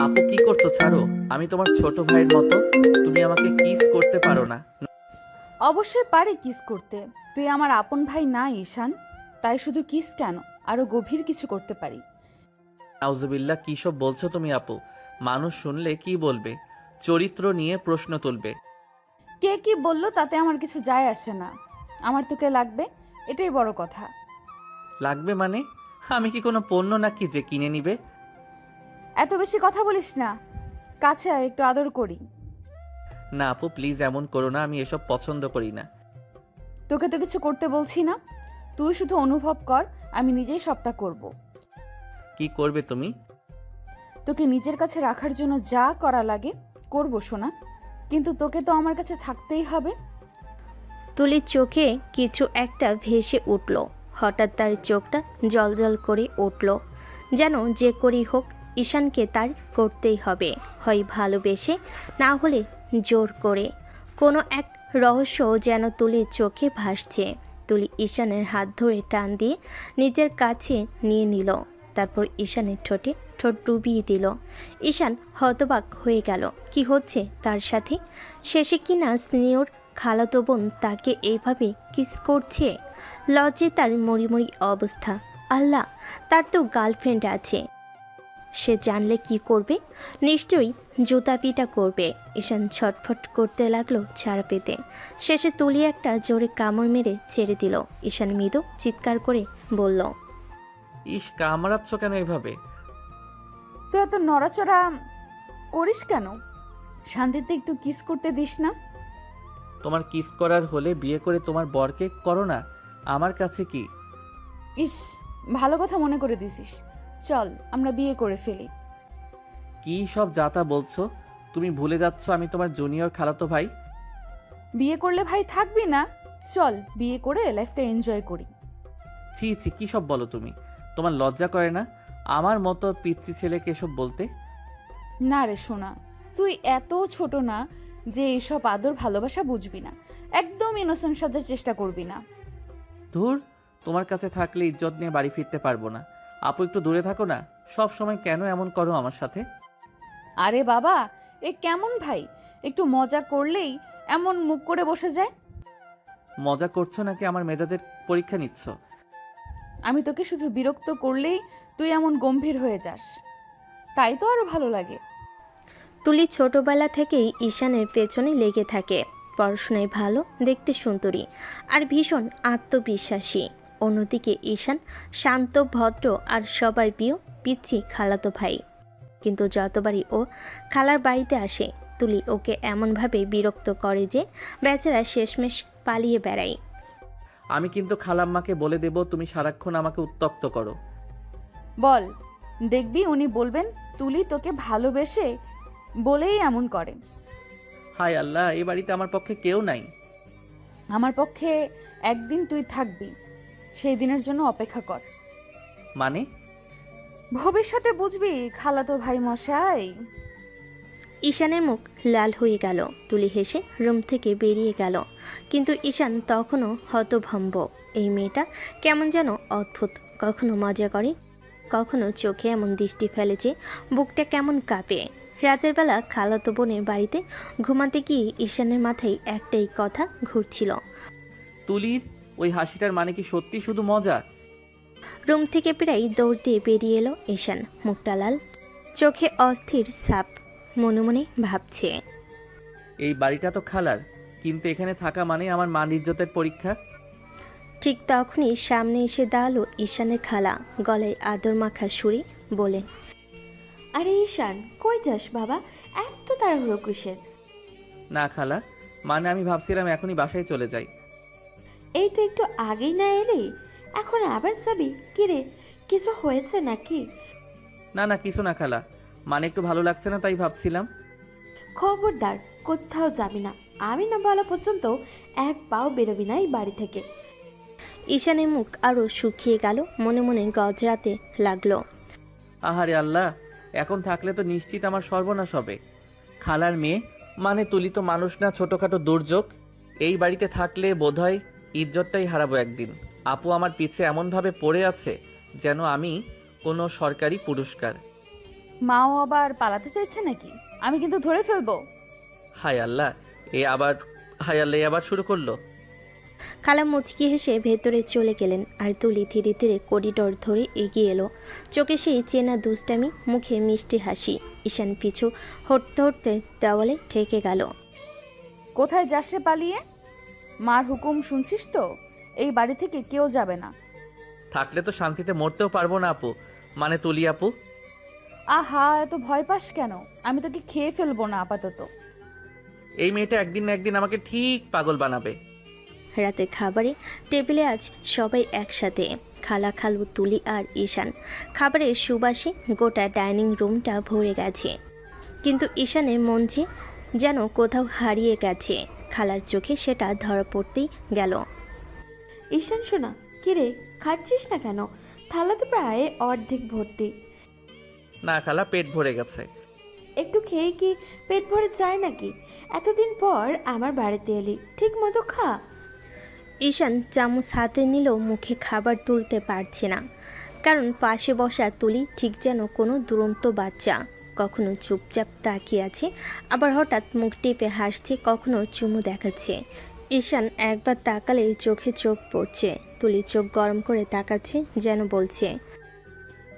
আপু কি করছো? ছাড়ো, আমি তোমার ছোট ভাইয়ের মতো। তুমি আমাকে কিস করতে পারো না? অবশ্যই পারি কিস করতে। তুই আমার আপন ভাই না ঈশান, তাই শুধু কিস কেন, আরো গভীর কিছু করতে পারি। নাউজুবিল্লাহ, কি সব বলছো তুমি আপু? মানুষ শুনলে কি বলবে? চরিত্র নিয়ে প্রশ্ন তুলবে। কে কি বললো তাতে আমার কিছু যায় আসে না। আমার তোকে লাগবে, এটাই বড় কথা। লাগবে মানে? আমি কি কোনো পণ্য নাকি যে কিনে নিবে? এত বেশি কথা বলিস না, কাছে আয়, একটু আদর করি। না আপু, প্লিজ এমন করো না, আমি এসব পছন্দ করি না। তোকে তো কিছু করতে বলছি না, তুই শুধু অনুভব কর, আমি নিজেই সবটা করব। কি করবে তুমি? তোকে নিজের কাছে রাখার জন্য যা করা লাগে করব সোনা, কিন্তু তোকে তো আমার কাছে থাকতেই হবে। তুলির চোখে কিছু একটা ভেসে উঠল। হঠাৎ তার চোখটা জলজল করে উঠল, যেন যে করেই হোক ঈশানকে তার করতেই হবে, হয় ভালোবেসে, না হলে জোর করে। কোনো এক রহস্য যেন তুলির চোখে ভাসছে। তুলি ঈশানের হাত ধরে টান দিয়ে নিজের কাছে নিয়ে নিল, তারপর ঈশানের ঠোঁটে ঠোঁট ডুবিয়ে দিল। ঈশান হতবাক হয়ে গেল, কি হচ্ছে তার সাথে? শেষে কিনা স্নেহর খালাতো বোন তাকে এইভাবে কিস করছে। লজ্জে তার মরিমরি অবস্থা। আল্লাহ, তার তো গার্লফ্রেন্ড আছে, সে জানলে কি করবে? নিশ্চয়ই জুতা পিটা করবে। ঈশান ছটফট করতে লাগলো ছাড়া পেতে। শেষে তুলি একটা জোরে কামড় মেরে ছেড়ে দিল। ঈশান মৃদু চিৎকার করে বলল, ইস, কামড়াচ্ছ কেন এভাবে? তুই এত নড়াচড়া করিস কেন? শান্তিতে একটু কিস করতে দিস না? তোমার কিস করার হলে বিয়ে করে তোমার বরকে করো না, আমার কাছে কি? ইস, ভালো কথা মনে করে দিছিস। চল আমরা বিয়ে করে ফেলি। কি সব যাতা বলছো? তুমি ভুলে যাচ্ছ আমি তোমার জুনিয়র খালাতো ভাই। বিয়ে করলে ভাই থাকবি না? চল বিয়ে করে লাইফটা এনজয় করি। ছি ছি, কি সব বলো তুমি? তোমার লজ্জা করে না আমার মতো পিচ্চি ছেলেকে এসব বলতে? না রে সোনা, তুই এত ছোট না যে এসব আদর ভালোবাসা বুঝবি না। একদম ইনোসেন্ট সাজার চেষ্টা করবি না। ধুর, তোমার কাছে থাকলে ইজ্জত নিয়ে বাড়ি ফিরতে পারবো না। আপু একটু দূরে থাকো না। সব সময় কেন এমন করো আমার সাথে? আরে বাবা, এ কেমন ভাই? একটু মজা করলেই এমন মুখ করে বসে যায়। মজা করছো নাকি আমার মেজাজের পরীক্ষা নিচ্ছ? আমি তোকে শুধু বিরক্ত করলেই তুই এমন গম্ভীর হয়ে যাস, তাই তো আরো ভালো লাগে। তুলি ছোটবেলা থেকেই ঈশানের পেছনে লেগে থাকে। পড়াশোনায় ভালো, দেখতে সুন্দরী, আর ভীষণ আত্মবিশ্বাসী। অন্যদিকে ঈশান শান্ত, ভদ্র, আর সবার প্রিয় পিচ্ছি খালাতো ভাই। কিন্তু যতবারই ও খালার বাড়িতে আসে, তুলি ওকে এমনভাবে বিরক্ত করে যে বেচারা শেষমেশ পালিয়ে বেড়ায়। আমি কিন্তু খালাম্মাকে বলে দেব তুমি সারাক্ষণ আমাকে উত্তক্ত করো। বল, দেখবি উনি বলবেন তুলি তোকে ভালোবেসে বলেই এমন করে। হায় আল্লাহ, এই বাড়িতে আমার পক্ষে কেউ নাই। আমার পক্ষে একদিন তুই থাকবি, সেই দিনের জন্য অপেক্ষা কর। মানে? ভবিষ্যতে বুঝবি খালাতো ভাই মশাই। ঈশানের মুখ লাল হয়ে গেল। তুলি হেসে রুম থেকে বেরিয়ে গেল, কিন্তু ঈশান তখনও হতভম্ব। এই মেয়েটা কেমন যেন অদ্ভুত, কখনো মজা করে, কখনো চোখে এমন দৃষ্টি ফেলে যে বুকটা কেমন কাঁপে। রাতের বেলা খালাতো বোনের বাড়িতে ঘুমাতে গিয়ে ঈশানের মাথায় একটাই কথা ঘুরছিল। তুলির ওই হাসিটার মানে কি সত্যি শুধু মজা? রুম থেকে প্রায় দৌড় দিয়ে বেরিয়ে এলো ঈশান, মুখটা লাল, চোখে অস্থির ছাপ। মনে মনে ভাবছে, এই বাড়িটা তো খালার, কিন্তু এখানে থাকা মানে আমার মান ইজ্জতের পরীক্ষা। ঠিক তখনই সামনে এসে দাঁড়ালো ঈশানের খালা, গলায় আদর মাখা সুরে বলে, আরে ঈশান, কই যাস বাবা? এত তাড়াহুড়ো কিসের? না খালা, মানে আমি ভাবছিলাম এখনই বাসায় চলে যাই। এই তো একটু আগেই না এলি, এখন আবার যাবি? কিরে, কিছু হয়েছে নাকি? না না, কিছু না খালা, মানে একটু ভালো লাগছে না তাই ভাবছিলাম। খবরদার, কোথাও যাবি না। আমি না বলা পর্যন্ত এক পাও বেরোবি না এই বাড়ি থেকে। ঈশানের মুখ আরও শুকিয়ে গেল, মনে মনে গজরাতে লাগলো। আহারে আল্লাহ, এখন থাকলে তো নিশ্চিত আমার সর্বনাশ হবে। খালার মেয়ে মানে তুলি তো মানুষ না, ছোটখাটো দুর্যোগ। এই বাড়িতে থাকলে বোধহয় ইজ্জতটাই হারাবো একদিন। আপু আমার পিছে এমনভাবে পড়ে আছে যেন আমি কোনো সরকারি পুরস্কার। মাও আবার পালাতে চাইছে নাকি? আমি কিন্তু ধরে ফেলবো। হায় আল্লাহ, হায় আল্লাহ, এ আবার শুরু করলো। খালা মুচকি হেসে ভেতরে চলে গেলেন আর তুলি ধীরে ধীরে করিডোর ধরে এগিয়ে এলো। চোখে সেই চেনা দুষ্টামি, মুখে মিষ্টি হাসি। ঈশান পিছু হটতে হটতে দেওয়ালে ঠেকে গেল। কোথায় যাস রে পালিয়ে? মার হুকুম শুনছিস তো? এই বাড়ি থেকে কেউ যাবে না। থাকলে তো শান্তিতে মরতেও পারবো না আপু, মানে তুলি আপু। আহা, এত ভয় পাস কেন? আমি তোকে খেয়ে ফেলবো না আপাতত। এই মেয়েটা একদিন না একদিন আমাকে ঠিক পাগল বানাবে। রাতে খাবারে টেবিলে আজ সবাই একসাথে, খালা, খালু, তুলি আর ঈশান। খাবারের সুবাসে গোটা ডাইনিং রুমটা ভরে গেছে, কিন্তু ঈশানের মন যেন কোথাও হারিয়ে গেছে। খালার চোখে সেটা ধরা পড়তেই গেল। ঈশান শোনা, কিরে খাচ্ছিস না কেন? থালাতে প্রায় অর্ধেক ভর্তি। না খালা, পেট ভরে গেছে। একটু খেয়ে কি পেট ভরে যায় নাকি? এতদিন পর আমার বাড়িতে এলি, ঠিক মতো খা। ঈশান চামচ হাতে নিলেও মুখে খাবার তুলতে পারছে না, কারণ পাশে বসা তুলি ঠিক যেন কোনো দুরন্ত বাচ্চা। কখনো চুপচাপ তাকিয়ে আছে, আবার হঠাৎ মুখ টিপে হাসছে, কখনো চুমু দেখাচ্ছে। ঈশান একবার তাকালে চোখে চোখ পড়ছে। তুলি চোখ গরম করে তাকাচ্ছে, যেন বলছে,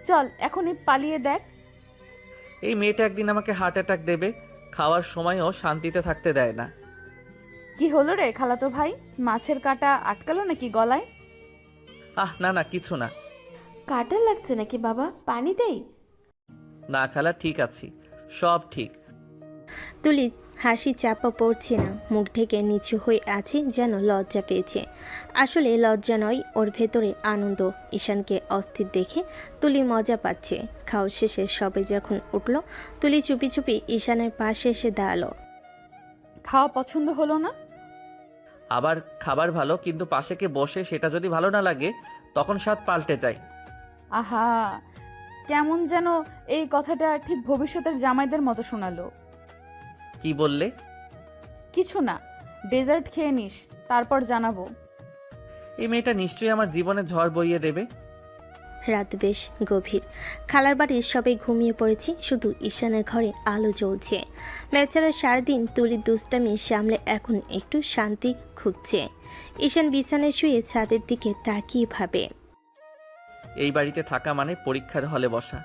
চল এখনই পালিয়ে দেখ। এই মেয়েটা একদিন আমাকে হার্ট অ্যাটাক দেবে। খাওয়ার সময়ও শান্তিতে থাকতে দেয় না। কি হলো রে খালাতো ভাই? মাছের কাঁটা আটকালো নাকি গলায়? আহ না না, কিছু না। কাটা লাগছে নাকি বাবা? পানি দেই? না খালা, ঠিক আছি, সব ঠিক। তুলি হাসি চাপা পড়ছে না, মুখ ঢেকে নিচু হয়ে আছে, যেন লজ্জা পেয়েছে। আসলে লজ্জা নয়, ওর ভেতরে আনন্দ। ঈশানকে অস্থির দেখে তুলি মজা পাচ্ছে। খাওয়া শেষে সবে যখন উঠল, তুলি চুপি চুপি ঈশানের পাশে এসে দাঁড়ালো। খাওয়া পছন্দ হলো না? আবার খাবার ভালো, কিন্তু পাশে কে বসে সেটা যদি ভালো না লাগে তখন স্বাদ পাল্টে যায়। আহা, কেমন যেন এই কথাটা ঠিক ভবিষ্যতের জামাইদের মতো শোনালো। কি বললে? কিছু না, ডেজার্ট খেয়ে নিস, তারপর জানাবো। এই মেয়েটা নিশ্চয়ই আমার জীবনে ঝড় বইয়ে দেবে। রাত বেশ গভীর। খালার বাড়ির সবাই ঘুমিয়ে পড়েছে, শুধু ঈশানের ঘরে আলো জ্বলছে। বেচারা সারাদিন তুলির দুষ্টামি সামলে এখন একটু শান্তি খুঁজছে। ঈশান বিছানায় শুয়ে ছাদের দিকে তাকিয়ে ভাবে, এই বাড়িতে থাকা মানে পরীক্ষার হলে বসা।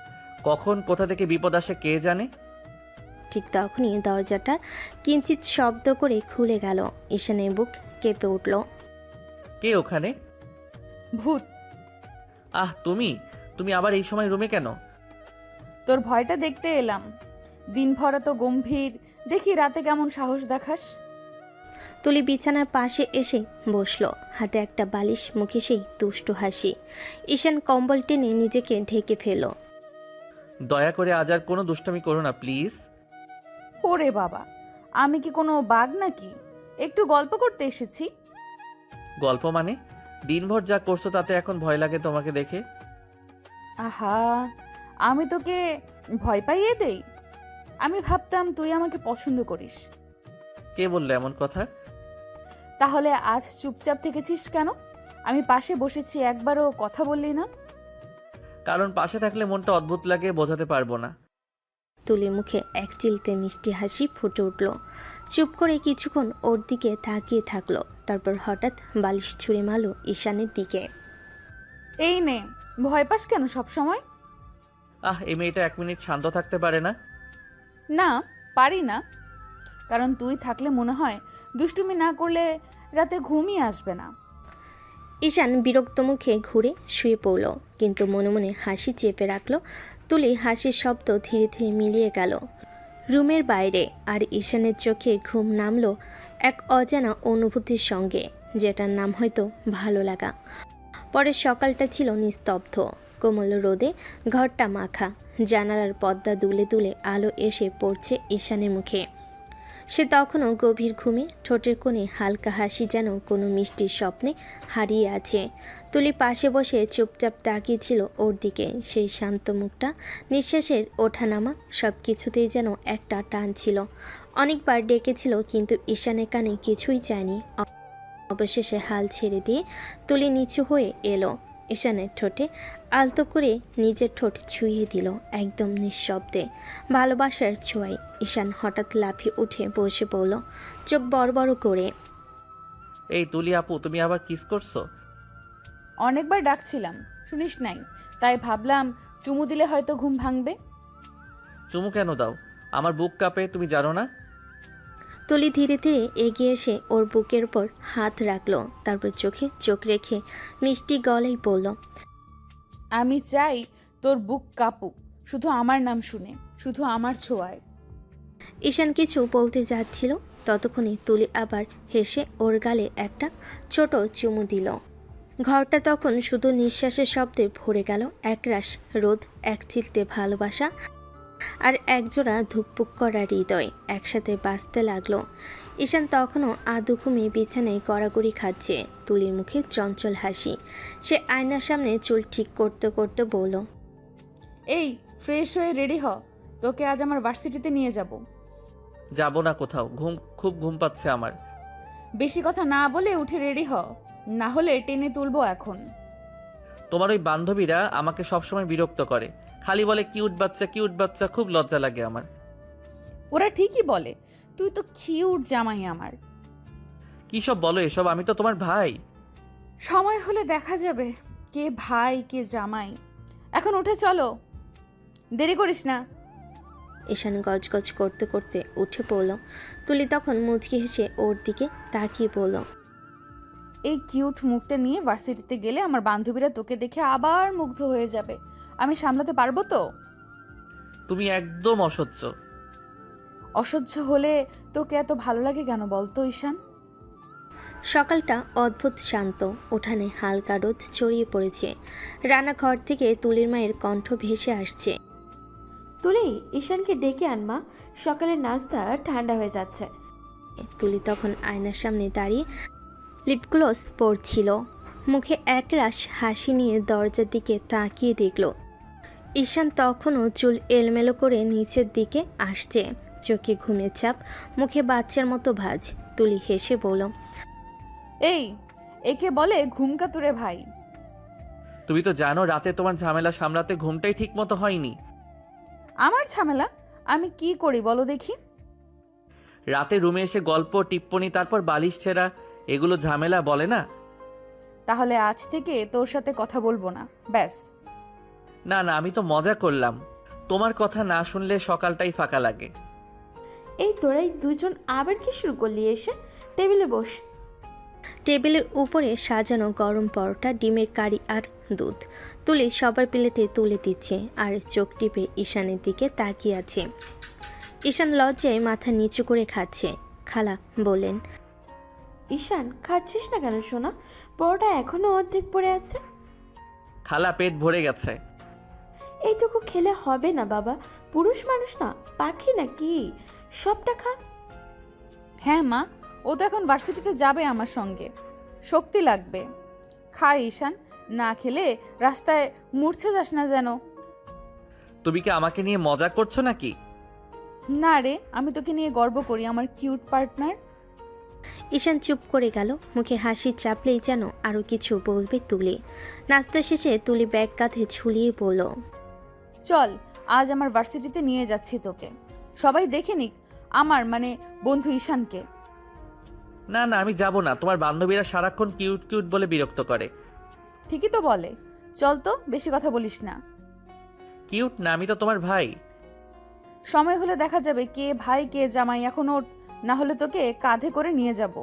কখন কোথা থেকে বিপদ আসে কে জানে। ঠিক তখনই দরজাটা কিঞ্চিত শব্দ করে খুলে গেল। ঈশানের বুক কেঁপে উঠল। কে ওখানে? ভূত। আহ, তুমি তুমি আবার এই সময় রুমে কেন? তোর ভয়টা দেখতে এলাম। দিন ভরা তো গম্ভীর, দেখি রাতে কেমন সাহস দেখাস। তুলি বিছানার পাশে এসে বসলো, হাতে একটা বালিশ, মুখে সেই দুষ্টু হাসি। ঈশান কম্বল টেনে নিজেকে ঢেকে ফেল। দয়া করে আজ আর কোনো দুষ্টামি করো না প্লিজ। ওরে বাবা, আমি কি কোনো বাঘ নাকি? একটু গল্প করতে এসেছি। গল্প মানে? দিনভর যা করছো তাতে এখন ভয় লাগে তোমাকে দেখে। আহা, আমি তোকে ভয় পাইয়ে দেই? আমি ভাবতাম তুই আমাকে পছন্দ করিস। কে বললো এমন কথা? তাহলে আজ চুপচাপ থেকেছিস কেন? আমি পাশে বসেছি, একবারও কথা বললি না। কারণ পাশে থাকলে মনটা অদ্ভুত লাগে, বোঝাতে পারবো না। তুলির মুখে এক চিলতে মিষ্টি হাসি ফুটে উঠল। চুপ করে কিছুক্ষণ ওর দিকে তাকিয়ে থাকলো, তারপর হঠাৎ বালিশ ছুঁড়ে মারল ঈশানের দিকে। এই নে, ভয় পাস কেন সব সময়? আহ, এই মেয়েটা 1 মিনিট শান্ত থাকতে পারে না? না, পারি না। কারণ তুই থাকলে মনে হয় দুষ্টুমি না করলে রাতে ঘুমই আসবে না। ঈশান বিরক্ত মুখে ঘুরে শুয়ে পড়ল, কিন্তু মনে মনে হাসি চেপে রাখল। তুলি হাসির শব্দ ধীরে ধীরে মিলিয়ে গেল রুমের বাইরে, আর ঈশানের চোখে ঘুম নামলো এক অজানা অনুভূতির সঙ্গে, যেটার নাম হয়তো ভালো লাগা। পরের সকালটা ছিল নিস্তব্ধ, কোমল রোদে ঘরটা মাখা। জানালার পর্দা দুলে দুলে আলো এসে পড়ছে ঈশানের মুখে। সে তখনও গভীর ঘুমে, ঠোঁটের কোণে হালকা হাসি যেন কোনো মিষ্টি স্বপ্নে হারিয়ে আছে। তুলি পাশে বসে চুপচাপ তাকিয়েছিল ওর দিকে। সেই শান্ত মুখটা, নিঃশ্বাসের ওঠানামা, সব কিছুতেই যেন একটা টান ছিল। অনেকবার ডেকেছিল, কিন্তু ঈশানের কানে কিছুই চায়নি। অবশেষে হাল ছেড়ে দিয়ে তুলি নিচু হয়ে এলো ঈশানের ঠোঁটে আলতো করে নিজের ঠোঁট ছুঁয়ে দিল একদম নিঃশব্দে। ভালোবাসার ছোঁয়ায় ঈশান হঠাৎ লাফিয়ে উঠে বসে পড়ল, চোখ বড় বড় করে। এই তুলি আপু, তুমি আবার কিস করছো? অনেকবার ডাকছিলাম, শুনিস নাই, তাই ভাবলাম চুমু দিলে হয়তো ঘুম ভাঙবে। চুমু কেন দাও? আমার বুক কাঁপে, তুমি জানো না? তুলি ধীরে ধীরে এগিয়ে এসে ওর বুকের উপর হাত রাখলো, তারপর চোখে চোখ রেখে মিষ্টি গলায় বলল, আমি চাই তোর বুক কাঁপুক, শুধু আমার নাম শুনে, শুধু আমার ছোঁয়ায়। ঈশান কিছু বলতে যাচ্ছিল, ততক্ষণে তুলি আবার হেসে ওর গালে একটা ছোট চুমু দিল। ঘরটা তখন শুধু নিঃশ্বাসের শব্দে ভরে গেল। একরাশ রোদ, এক চিলতে ভালোবাসা আর একজোড়া ধুকপুক করা হৃদয় একসাথে বাঁচতে লাগলো। ঈশান তখনও আদু ঘুমিয়ে বিছানায় গড়াগড়ি খাচ্ছে। তুলির মুখে চঞ্চল হাসি। সে আয়নার সামনে চুল ঠিক করতে করতে বলল, এই ফ্রেশ হয়ে রেডি হ, তোকে আজ আমার ভার্সিটিতে নিয়ে যাব। যাবো না কোথাও, খুব ঘুম পাচ্ছে আমার। বেশি কথা না বলে উঠে রেডি হ, না হলে টেনে তুলবো এখন। তোমার ওই বান্ধবীরা আমাকে সবসময় বিরক্ত করে, খালি বলে কিউট বাচ্চা কিউট বাচ্চা, খুব লজ্জা লাগে আমার। ওরা ঠিকই বলে, তুই তো কিউট জামাই আমার। কি সব বলো এসব? আমি তো তোমার ভাই। সময় হলে দেখা যাবে কে ভাই কে জামাই। এখন উঠে চলো, দেরি করিস না। ঈশান গজগজ করতে করতে উঠে পড়ল। তুলি তখন মুচকি হেসে ওর দিকে তাকিয়ে বলল, এই কিউট মুখটা নিয়ে ভার্সিটিতে গেলে আমার বান্ধবীরা তোকে দেখে আবার মুগ্ধ হয়ে যাবে। আমি সামলাতে পারবো তো? তুমি একদম অসহ্য। অসহ্য হলে তোকে এত ভালো লাগে কেন বলতো ঈশান? সকালটা অদ্ভুত শান্ত। উঠানে হালকা রোদ ছড়িয়ে পড়েছে। রান্নাঘর থেকে তুলির মায়ের কণ্ঠ ভেসে আসছে, তুলি, ঈশানকে ডেকে আনমা, সকালের নাস্তা ঠান্ডা হয়ে যাচ্ছে। তুলি তখন আয়নার সামনে দাঁড়িয়ে লিপগ্লস পরছিল। মুখে একরাশ হাসি নিয়ে দরজার দিকে তাকিয়ে দেখল ঈশান তখনও চুল এলোমেলো করে নিচের দিকে আসছে, চোখে ঘুমের ছাপ, মুখে বাচ্চার মতো ভাঁজ। তুলি হেসে বলল, এই একে বলে ঘুমকাতুরে ভাই। তুমি তো জানো রাতে তোমার ঝামেলা সামলাতে ঘুমটাই ঠিক মতো হয়নি। আমার ঝামেলা আমি কি করি বলো দেখি? রাতে রুমে এসে গল্প টিপ্পনি, তারপর বালিশ ছেঁড়া, এগুলো ঝামেলা বলে না? তাহলে আজ থেকে তোর সাথে কথা বলবো না, ব্যাস। না না, আমি তো মজা করলাম। তোমার কথা না শুনলে সকালটাই ফাঁকা লাগে। এই তোরাই দুজন আবার কি শুরু করলি? এসে টেবিলে বস। টেবিলের উপরে সাজানো গরম পরোটা, ডিমের কারি আর দুধ। তুলি সবার প্লেটে তুলে দিচ্ছে আর চোখ টিপে ঈশানের দিকে তাকিয়ে আছে। ঈশান লজ্জায় মাথা নিচু করে খাচ্ছে। খালা বলেন, ঈশান, খাচ্ছিস না কেন সোনা? পরোটা এখনো অর্ধেক পড়ে আছে। খালা পেট ভরে গেছে। এইটুকু খেলে হবে না বাবা, পুরুষ মানুষ না, পাখি না কি? সবটা খা। হ্যাঁ মা, ও তো এখন ভার্সিটিতে যাবে আমার সঙ্গে, শক্তি লাগবে। খাই ঈশান, না খেলে রাস্তায় মূর্ছে যাস না যেন। তুমি কি আমাকে নিয়ে মজা করছো নাকি? না রে, আমি তোকে নিয়ে গর্ব করি, আমার কিউট পার্টনার। ঈশান চুপ করে গেল। মুখে হাসি চাপলেই যেন আরও কিছু বলবে তুলি। নাস্তা শেষে তুলি ব্যাগ কাঁধে ঝুলিয়ে বলল, চল, আজ আমার ভার্সিটিতে নিয়ে যাচ্ছি তোকে, সবাই দেখে নিক আমার মানে বন্ধু ঈশানকে। না না, আমি যাব না। তোমার বান্ধবীরা সারাক্ষণ কিউট কিউট বলে বিরক্ত করে। ঠিকই তো বলে, চল তো, বেশি কথা বলিস না। কিউট না, আমি তো তোমার ভাই। সময় হলে দেখা যাবে কে ভাই কে জামাই। এখন ওঠ, না হলে তোকে কাঁধে করে নিয়ে যাব।